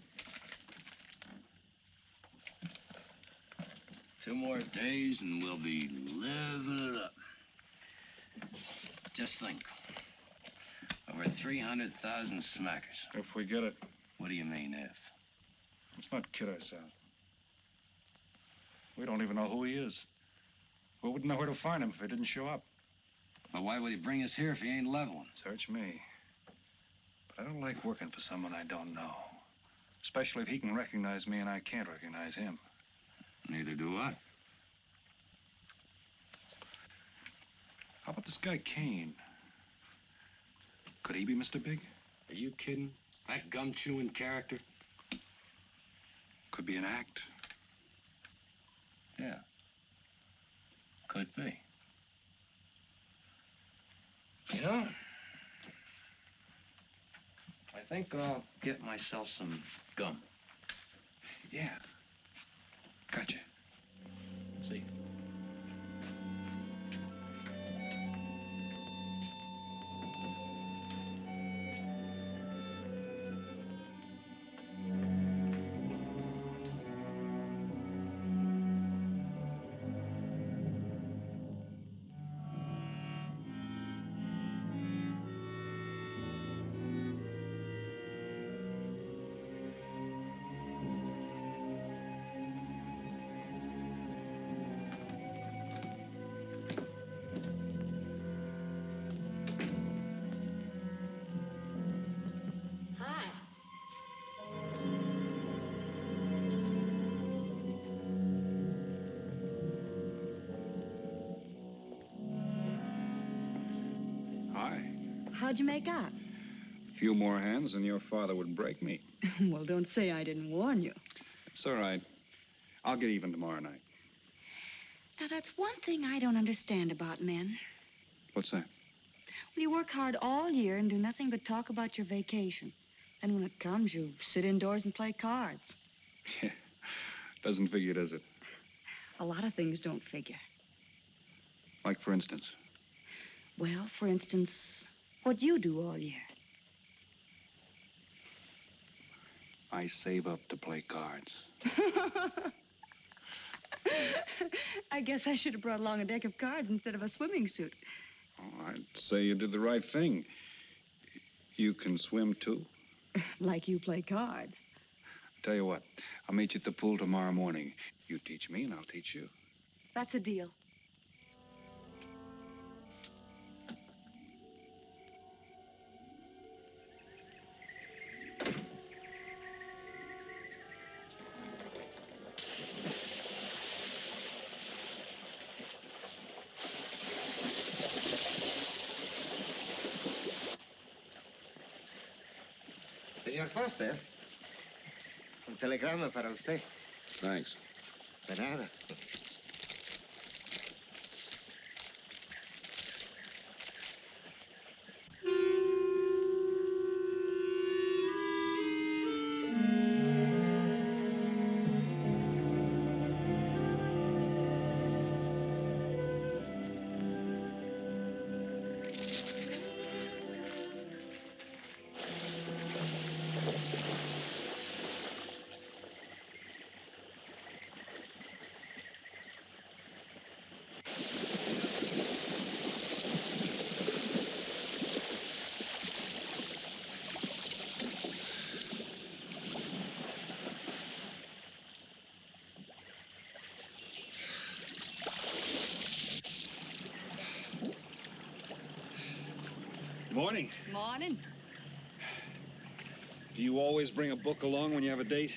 2 more days and we'll be living it up. Just think. Over 300,000 smackers.
If we get it.
What do you mean, if?
Let's not kid ourselves. We don't even know who he is. We wouldn't know where to find him if he didn't show up.
Well, why would he bring us here if he ain't leveling?
Search me. But I don't like working for someone I don't know. Especially if he can recognize me and I can't recognize him.
Neither do I.
How about this guy Kane? Could he be Mr. Big?
Are you kidding? That gum-chewing character?
Could be an act.
Yeah. Could be. You know, I think I'll get myself some gum.
Yeah. Gotcha.
See.
How'd you make out?
A few more hands and your father would break me.
Well, don't say I didn't warn you.
It's all right. I'll get even tomorrow night.
Now, that's one thing I don't understand about men.
What's that?
Well, you work hard all year and do nothing but talk about your vacation. Then when it comes, you sit indoors and play cards.
Yeah. Doesn't figure, does it?
A lot of things don't figure.
Like, for instance?
Well, for instance, what you do all year.
I save up to play cards.
I guess I should have brought along a deck of cards instead of a swimming suit.
Oh, I'd say you did the right thing. You can swim, too?
Like you play cards.
Tell you what, I'll meet you at the pool tomorrow morning. You teach me and I'll teach you.
That's a deal.
Señor Foster, un telegrama para usted.
Thanks.
De nada.
Morning.
Morning.
Do you always bring a book along when you have a date?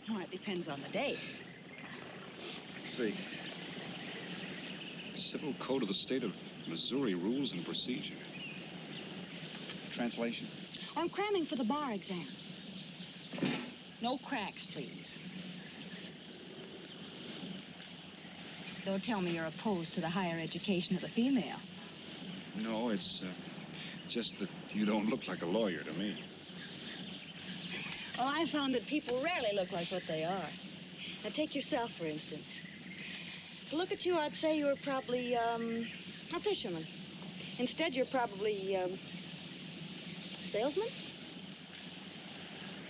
Well, it depends on the date.
Let's see. Civil Code of the State of Missouri Rules and Procedure. Translation?
I'm cramming for the bar exam. No cracks, please. Don't tell me you're opposed to the higher education of the female.
No, it's just that you don't look like a lawyer to me.
Well, I found that people rarely look like what they are. Now, take yourself, for instance. To look at you, I'd say you were probably, a fisherman. Instead, you're probably, a salesman?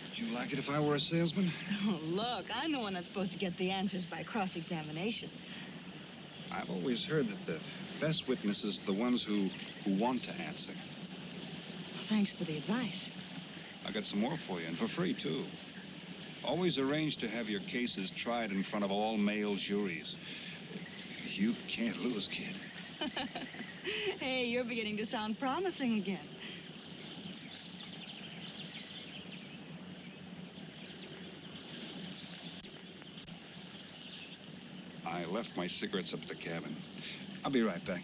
Would you like it if I were a salesman?
Oh, look, I'm the one that's supposed to get the answers by cross-examination.
I've always heard that the best witnesses are the ones who want to answer.
Well, thanks for the advice.
I got some more for you, and for free, too. Always arrange to have your cases tried in front of all male juries. You can't lose, kid.
Hey, you're beginning to sound promising again.
I left my cigarettes up at the cabin. I'll be right back.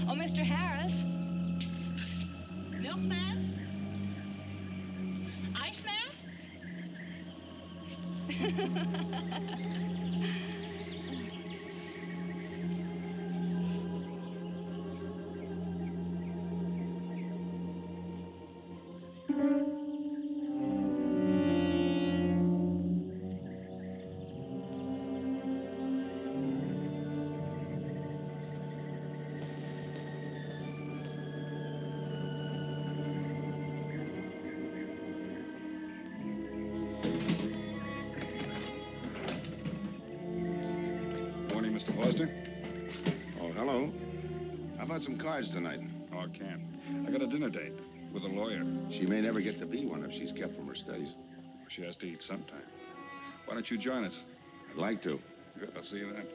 Oh, Mr. Harris. Milkman? Iceman?
Morning, Mr. Foster.
Oh, hello. How about some cards tonight?
Oh, I can't. I got a dinner date with a lawyer.
She may never get to be one if she's kept from her studies.
She has to eat sometime. Why don't you join us?
I'd like to.
Good, I'll see you then.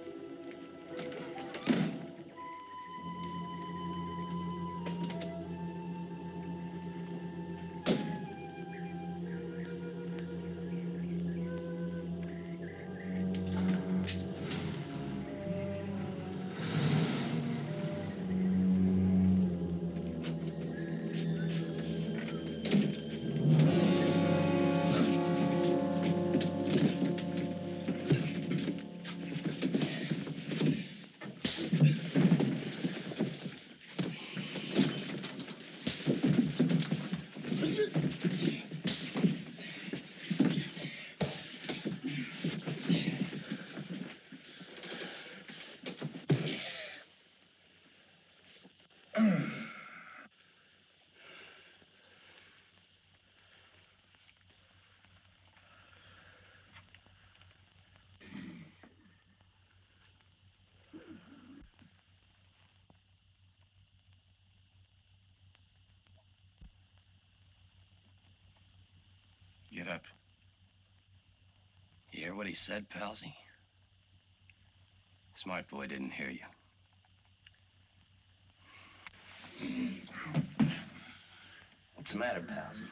Get up. You hear what he said, Palsy? Smart boy didn't hear you. What's the matter, Palsy?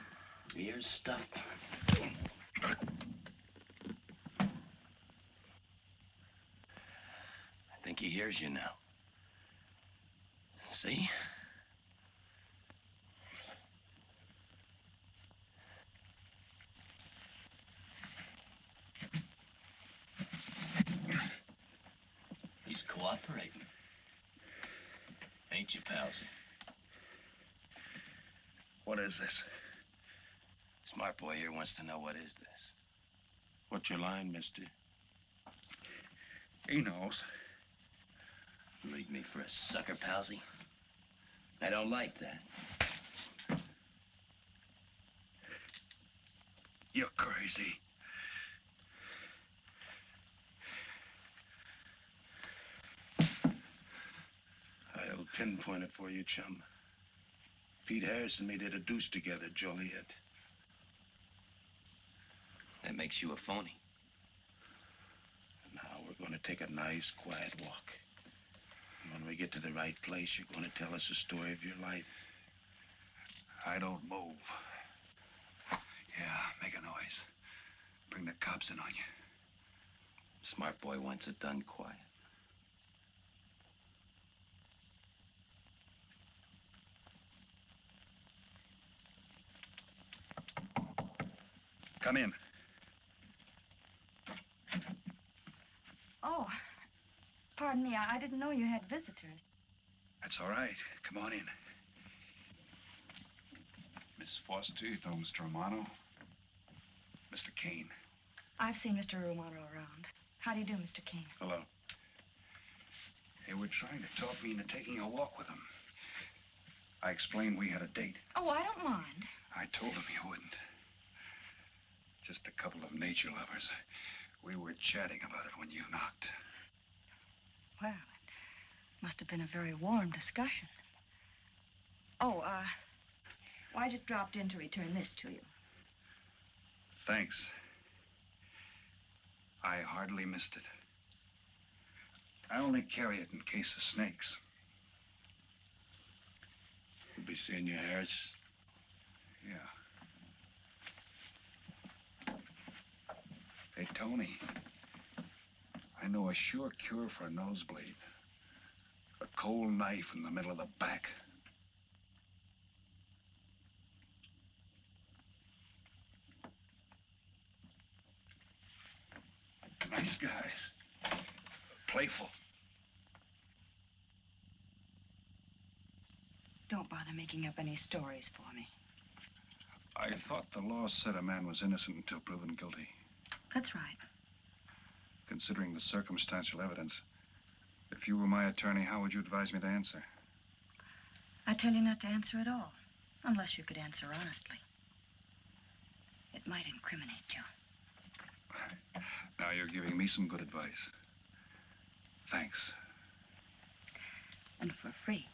Your ears stuffed? I think he hears you now. See? He's cooperating. Ain't you, Palsy?
What is this?
Smart boy here wants to know what is this.
What's your line, mister? He knows.
Leave me for a sucker, Palsy. I don't like that.
You're crazy.
I'll pinpoint it for you, chum. Pete Harris and me did a deuce together, Joliet.
That makes you a phony.
Now we're going to take a nice, quiet walk. When we get to the right place, you're going to tell us the story of your life.
I don't move. Yeah, make a noise. Bring the cops in on you.
Smart boy wants it done quiet.
Come in.
Oh, pardon me. I didn't know you had visitors.
That's all right. Come on in. Miss Foster, you know Mr. Romano? Mr. Kane.
I've seen Mr. Romano around. How do you do, Mr. Kane?
Hello.
They were trying to talk me into taking a walk with them. I explained we had a date.
Oh, I don't mind.
I told them you wouldn't. Just a couple of nature lovers. We were chatting about it when you knocked.
Well, it must have been a very warm discussion. Oh, well, I just dropped in to return this to you.
Thanks. I hardly missed it. I only carry it in case of snakes.
We'll be seeing you, Harris.
Yeah. Hey, Tony. I know a sure cure for a nosebleed. A cold knife in the middle of the back. Nice guys. Playful.
Don't bother making up any stories for me.
I thought the law said a man was innocent until proven guilty.
That's right.
Considering the circumstantial evidence, if you were my attorney, how would you advise me to answer?
I tell you not to answer at all, unless you could answer honestly. It might incriminate you.
Now you're giving me some good advice. Thanks.
And for free.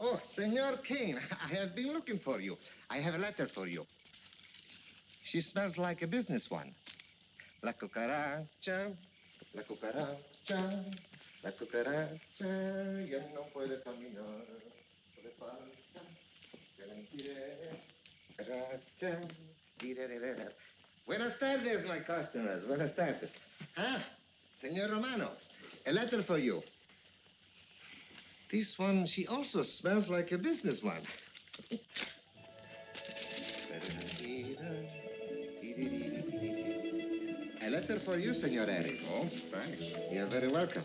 Oh, Senor Kane, I have been looking for you. I have a letter for you. She smells like a business one. La cucaracha, La cucaracha ya no puede caminar. Puede falta, que la impide. Cucaracha, dirererera. Buenas tardes, my customers. Buenas tardes. Ah, Senor Romano, a letter for you. This one, she also smells like a businessman. A letter for you, Senor Harris.
Oh, thanks.
You're very welcome.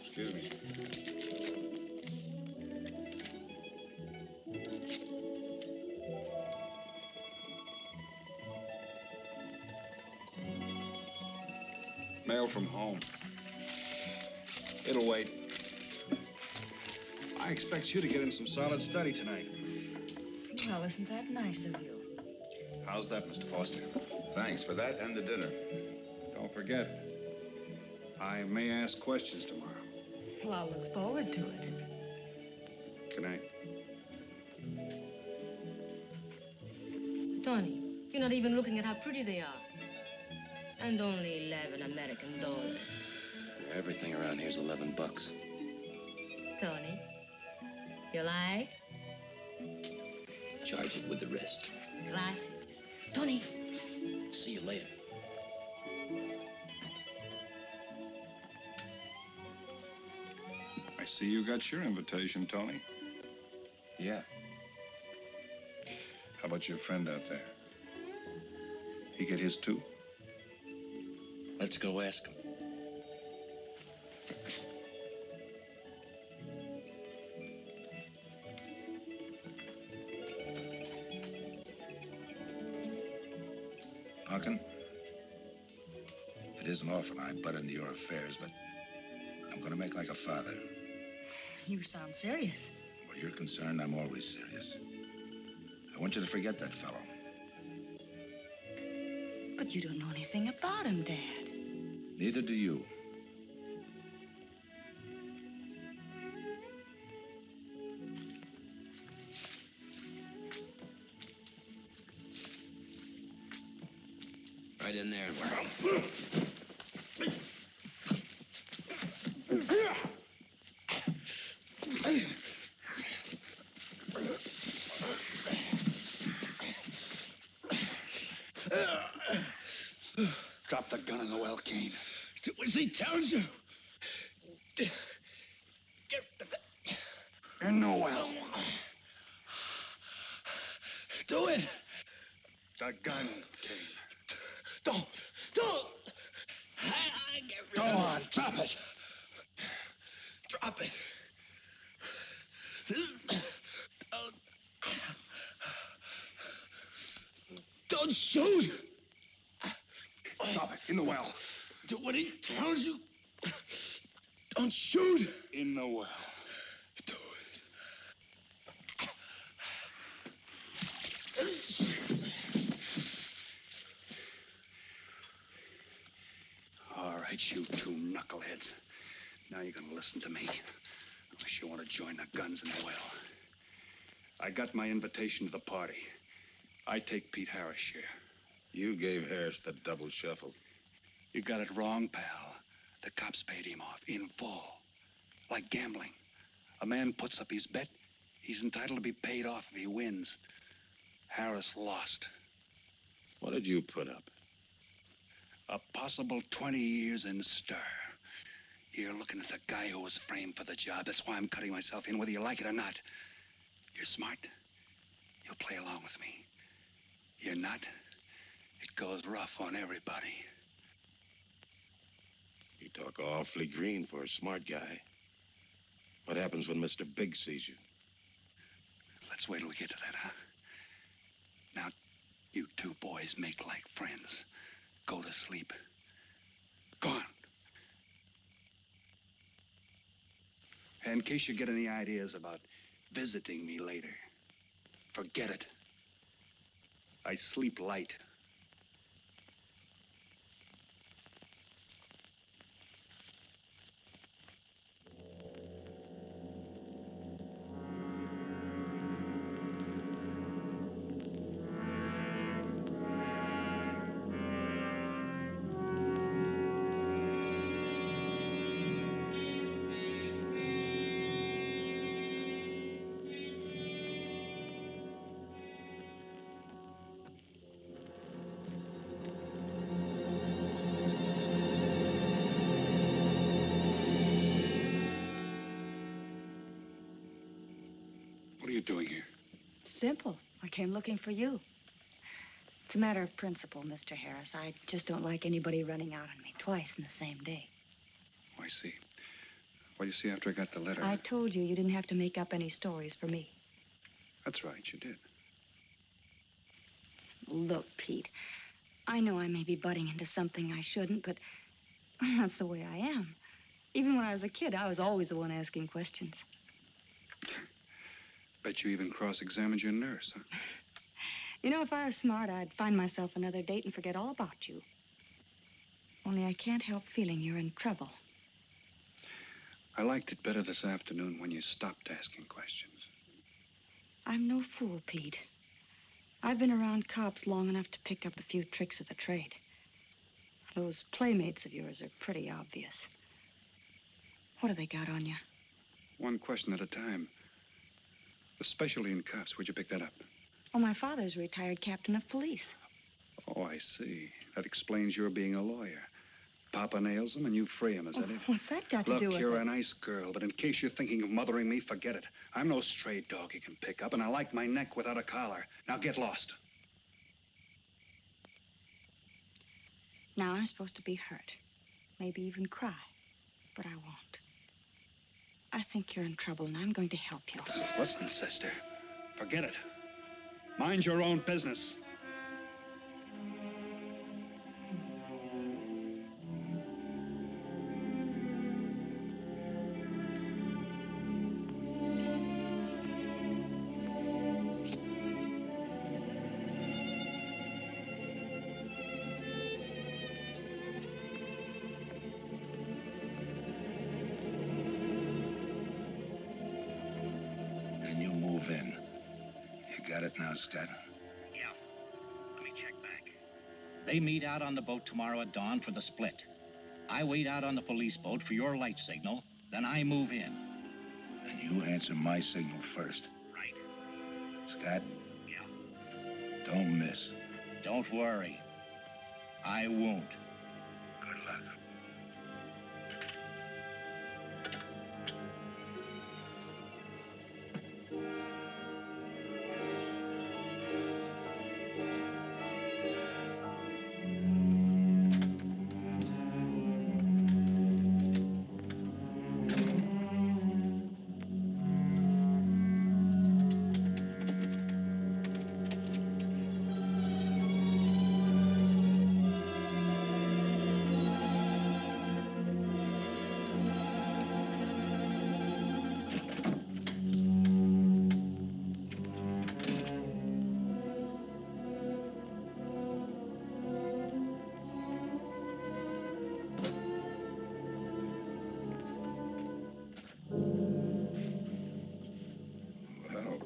Excuse me.
Mail from home. It'll wait. I expect you to get in some solid study tonight.
Well, isn't that nice of you?
How's that, Mr. Foster?
Thanks for that and the dinner.
Don't forget, I may ask questions tomorrow.
Well, I'll look forward to it.
Good night.
Tony, you're not even looking at how pretty they are. And only 11 American dollars.
Everything around here's $11.
Tony, you like?
Charge it with the rest.
Gracias. Tony.
See you later.
I see you got your invitation, Tony.
Yeah.
How about your friend out there? He get his too?
Let's go ask him.
Punkin, it isn't often I butt into your affairs, but I'm going to make like a father.
You sound serious.
Where you're concerned, I'm always serious. I want you to forget that fellow.
But you don't know anything about him, Dad.
Neither do you.
Right in there.
Drop the gun in the well, Kane.
Do as he tells you. Get
in the well.
Do it.
The gun, Kane.
Don't. I get rid
Go
of
on, drop it.
Drop it. Don't shoot.
Drop it in the well.
Do what he tells you. Don't shoot.
In the well.
Do
All right, you two knuckleheads. Now you're gonna listen to me. Unless you want to join the guns in the well. I got my invitation to the party. I take Pete Harris' share.
You gave Harris the double shuffle.
You got it wrong, pal. The cops paid him off in full. Like gambling. A man puts up his bet, he's entitled to be paid off if he wins. Harris lost.
What did you put up?
A possible 20 years in stir. You're looking at the guy who was framed for the job. That's why I'm cutting myself in, whether you like it or not. You're smart. You'll play along with me. You're not. It goes rough on everybody.
You talk awfully green for a smart guy. What happens when Mr. Big sees you?
Let's wait till we get to that, huh? Now, you two boys make like friends. Go to sleep. Go on. And in case you get any ideas about visiting me later, forget it. I sleep light. doing here?
Simple. I came looking for you. It's a matter of principle, Mr. Harris. I just don't like anybody running out on me twice in the same day.
Oh, I see. Well, you see, after I got the letter...
I told you didn't have to make up any stories for me.
That's right, you did.
Look, Pete, I know I may be butting into something I shouldn't, but that's the way I am. Even when I was a kid, I was always the one asking questions.
Bet you even cross-examined your nurse, huh?
You know, if I were smart, I'd find myself another date and forget all about you. Only I can't help feeling you're in trouble.
I liked it better this afternoon when you stopped asking questions.
I'm no fool, Pete. I've been around cops long enough to pick up a few tricks of the trade. Those playmates of yours are pretty obvious. What have they got on you?
One question at a time. Especially in cops. Where'd you pick that up?
Oh, my father's a retired captain of police.
Oh, I see. That explains your being a lawyer. Papa nails him and you free him, is that it?
What's that got to
Look,
do with it?
you're a nice girl, but in case you're thinking of mothering me, forget it. I'm no stray dog you can pick up, and I like my neck without a collar. Now get lost.
Now I'm supposed to be hurt. Maybe even cry. But I won't. I think you're in trouble, and I'm going to help you.
Listen, sister. Forget it. Mind your own business.
Now, Scott.
Yeah. Let me check back. They meet out on the boat tomorrow at dawn for the split. I wait out on the police boat for your light signal, then I move in.
And you answer my signal first.
Right.
Scott?
Yeah.
Don't miss.
Don't worry. I won't.
Good luck.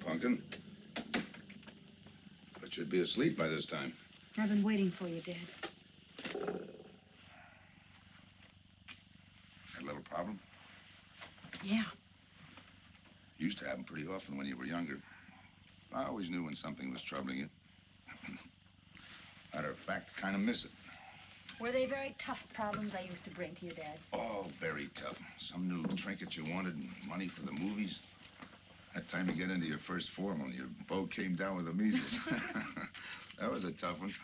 Pumpkin. But you'd be asleep by this time.
I've been waiting for you, Dad.
Had a little problem?
Yeah.
Used to happen pretty often when you were younger. I always knew when something was troubling you. Matter of fact, kind of miss it.
Were they very tough problems I used to bring to you, Dad?
Oh, very tough. Some new trinket you wanted, and money for the movies. Had time to get into your first form when your boat came down with the measles. That was a tough one.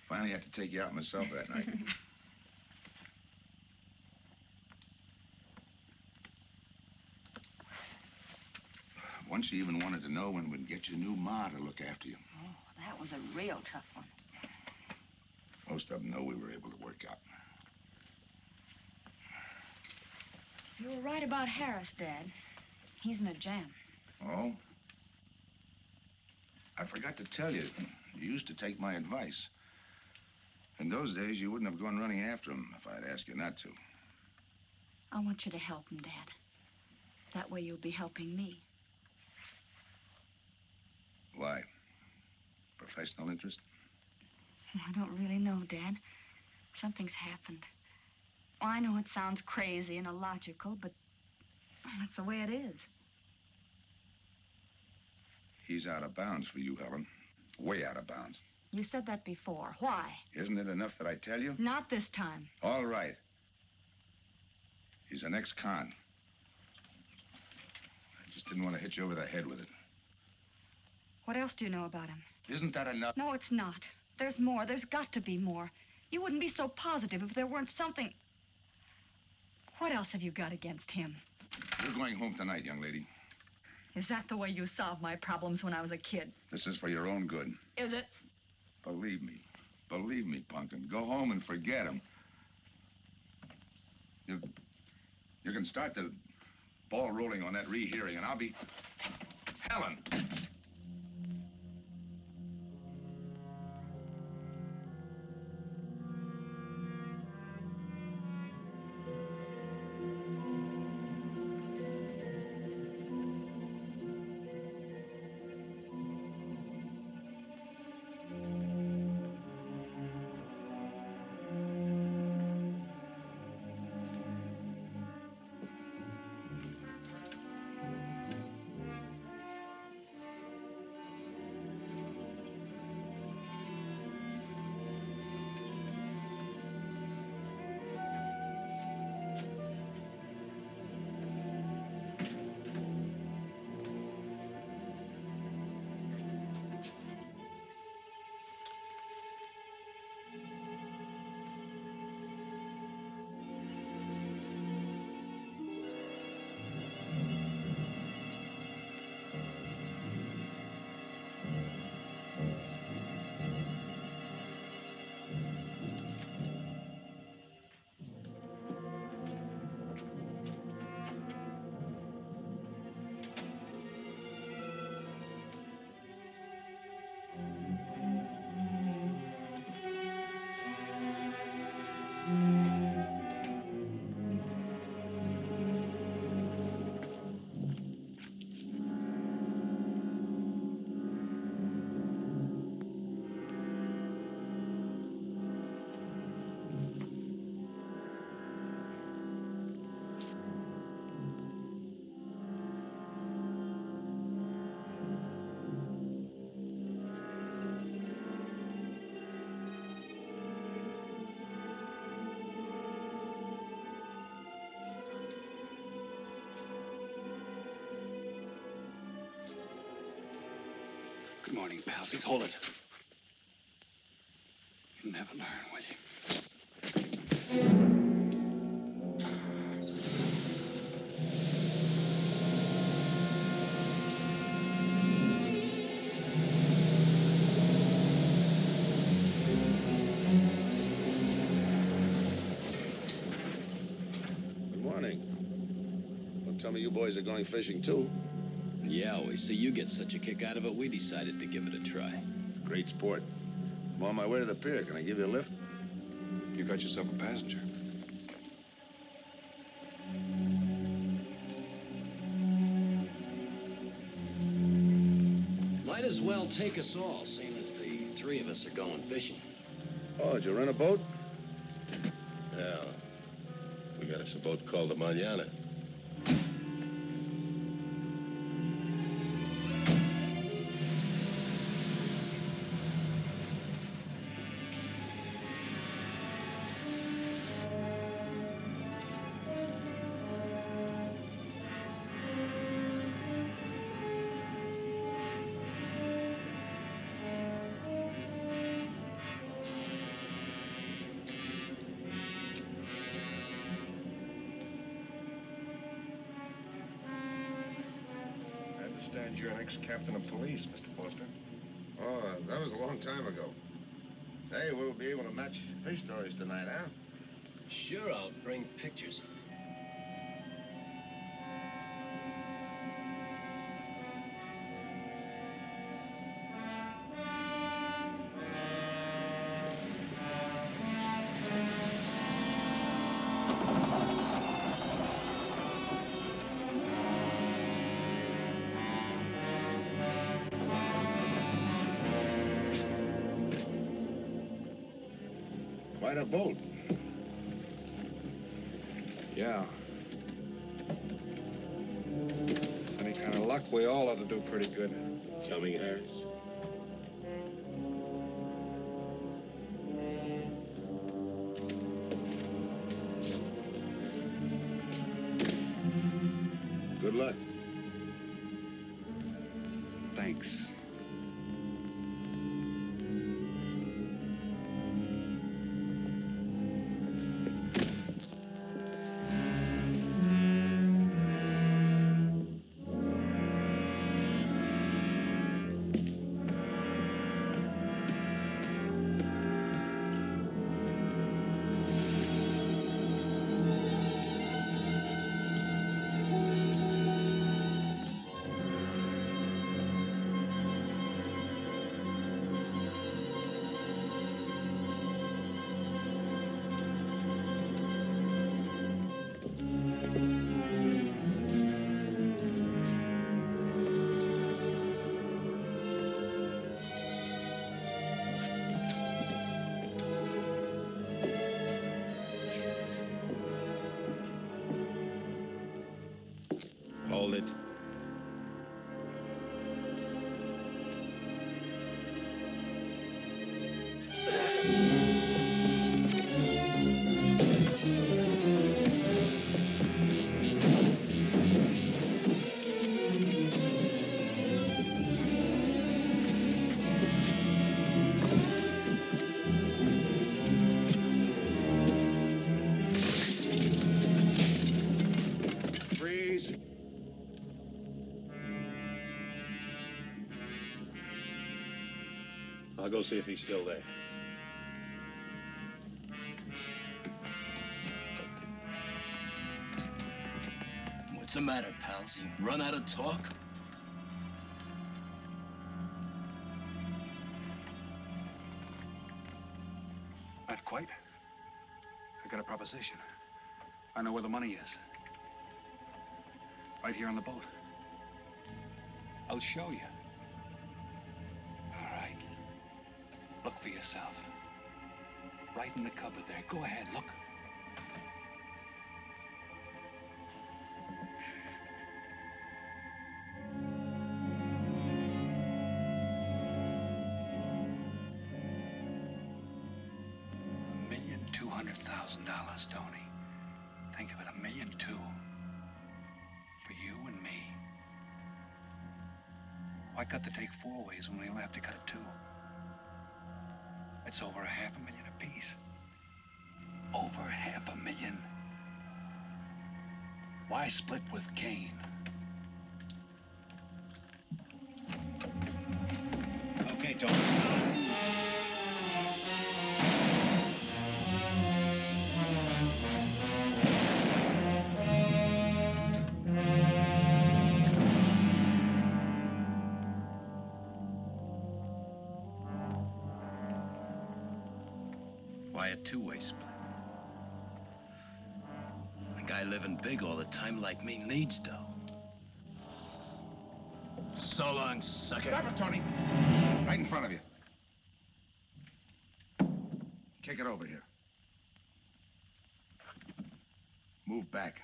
Finally had to take you out myself that night. Once you even wanted to know when we'd get your new ma to look after you.
Oh, that was a real tough one.
Most of them know we were able to work out.
You were right about Harris, Dad. He's in a jam.
Oh? I forgot to tell you. You used to take my advice. In those days, you wouldn't have gone running after him if I'd asked you not to.
I want you to help him, Dad. That way you'll be helping me.
Why? Professional interest?
I don't really know, Dad. Something's happened. Oh, I know it sounds crazy and illogical, but that's the way it is.
He's out of bounds for you, Helen. Way out of bounds.
You said that before. Why?
Isn't it enough that I tell you?
Not this time.
All right. He's an ex-con. I just didn't want to hit you over the head with it.
What else do you know about him?
Isn't that enough?
No, it's not. There's more. There's got to be more. You wouldn't be so positive if there weren't something. What else have you got against him?
You're going home tonight, young lady.
Is that the way you solved my problems when I was a kid?
This is for your own good.
Is it?
Believe me. Believe me, Punkin. Go home and forget him. You can start the ball rolling on that rehearing, and I'll be... Helen!
Good morning, palsies. Hold it. You'll never learn, will you?
Good morning. Don't tell me you boys are going fishing, too.
Yeah, we see you get such a kick out of it, we decided to give it a try.
Great sport. I'm on my way to the pier. Can I give you a lift?
You got yourself a passenger.
Might as well take us all, seeing as the three of us are going fishing.
Oh, did you rent a boat?
Yeah. We got us a boat called the Mañana.
You're an ex-captain of police, Mr. Foster.
Oh, that was a long time ago. Hey, we'll be able to match fish stories tonight, huh?
Sure, I'll bring pictures.
Quite a boat.
Yeah. Any kind of luck, we all ought to do pretty good.
Coming, Harris?
Good luck.
Thanks.
Hold it.
Freeze.
I'll go see if he's still there.
What's the matter, pals? You run out of talk?
Not quite. I got a proposition. I know where the money is. Right here on the boat. I'll show you. All right. Look for yourself. Right in the cupboard there. Go ahead, look. $1,200,000, Tony. Think of it, $1.2 million. For you and me. Why cut the take 4 ways when we only have to cut it 2? It's over $500,000 apiece. Over $500,000. Why split with Kane?
Okay, Tony.
Why a two-way split? A guy living big all the time like me needs dough. So long, sucker.
Stop it, Tony. Right in front of you. Kick it over here. Move back.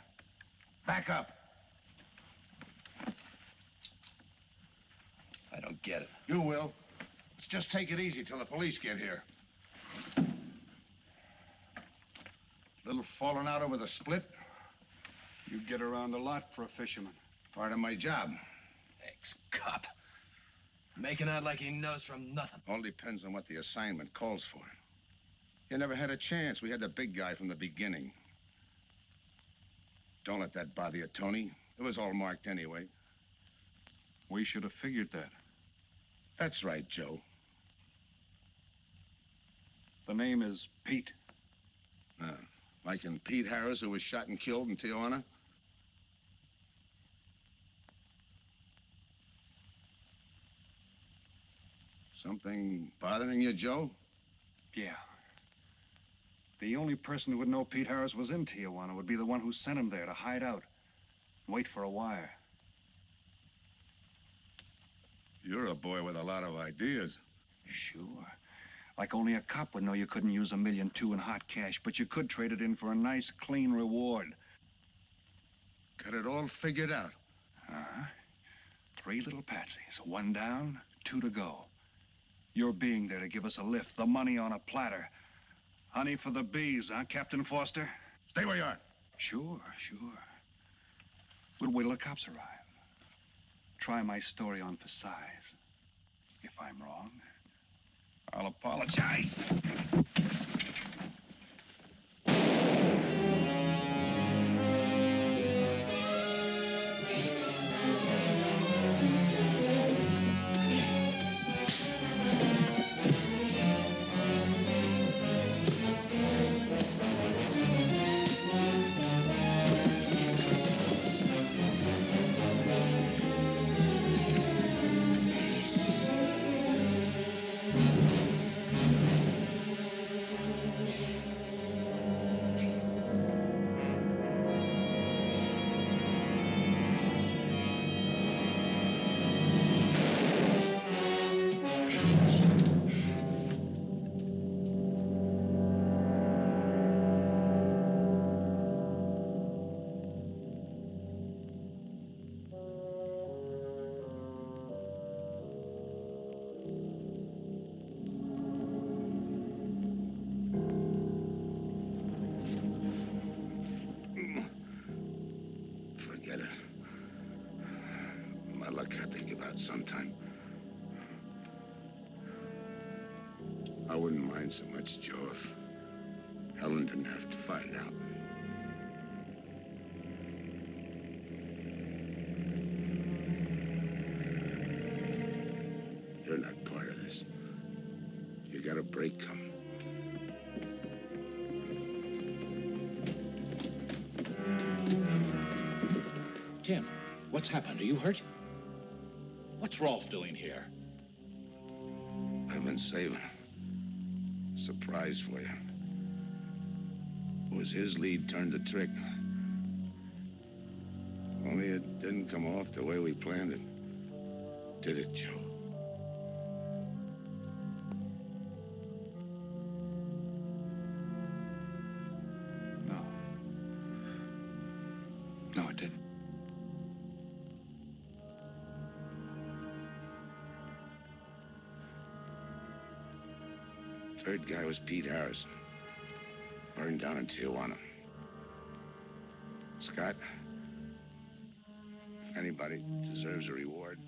Back up.
I don't get it.
You will. Let's just take it easy till the police get here. Little falling out over the split.
You get around a lot for a fisherman.
Part of my job.
Ex-cop. Making out like he knows from nothing.
All depends on what the assignment calls for. You never had a chance. We had the big guy from the beginning. Don't let that bother you, Tony. It was all marked anyway.
We should have figured that.
That's right, Joe.
The name is Pete.
Like in Pete Harris, who was shot and killed in Tijuana? Something bothering you, Joe?
Yeah. The only person who would know Pete Harris was in Tijuana would be the one who sent him there to hide out. Wait for a wire.
You're a boy with a lot of ideas.
Sure. Like only a cop would know you couldn't use $1.2 million in hot cash, but you could trade it in for a nice, clean reward.
Got it all figured out.
Uh-huh. 3 little patsies. 1 down, 2 to go. Your being there to give us a lift, the money on a platter. Honey for the bees, huh, Captain Foster?
Stay where you are.
Sure. We'll wait till the cops arrive. Try my story on for size. If I'm wrong, I'll apologize.
out sometime. I wouldn't mind so much, Joe, if Helen didn't have to find out. You're not part of this. You got a break coming.
Tim, what's happened? Are you hurt? What's Rolf doing here?
I've been saving a surprise for you. It was his lead turned the trick. Only it didn't come off the way we planned it. Did it, Joe?
No, it didn't.
Third guy was Pete Harrison. Burned down in Tijuana. Scott, if anybody deserves a reward,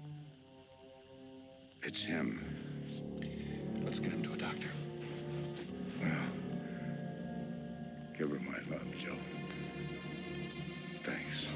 it's him.
Let's get him to a doctor.
Well, give her my love, Joe. Thanks.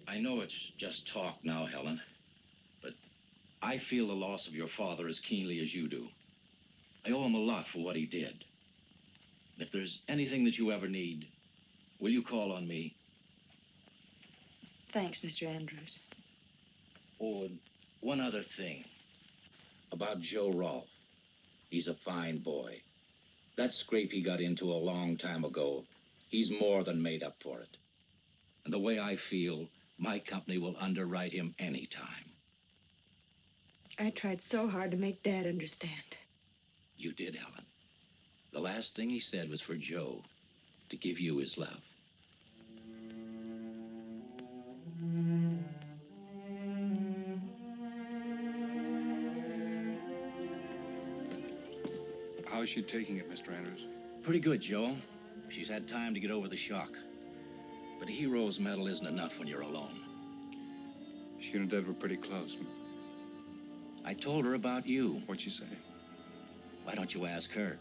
I know it's just talk now, Helen, but I feel the loss of your father as keenly as you do. I owe him a lot for what he did. If there's anything that you ever need, will you call on me?
Thanks, Mr. Andrews.
Oh, and one other thing. About Joe Rolfe. He's a fine boy. That scrape he got into a long time ago, he's more than made up for it. And the way I feel, my company will underwrite him any time.
I tried so hard to make Dad understand.
You did, Helen. The last thing he said was for Joe to give you his love.
How is she taking it, Mr. Andrews?
Pretty good, Joe. She's had time to get over the shock. But a hero's medal isn't enough when you're alone.
She and Dad were pretty close.
I told her about you.
What'd she say?
Why don't you ask her?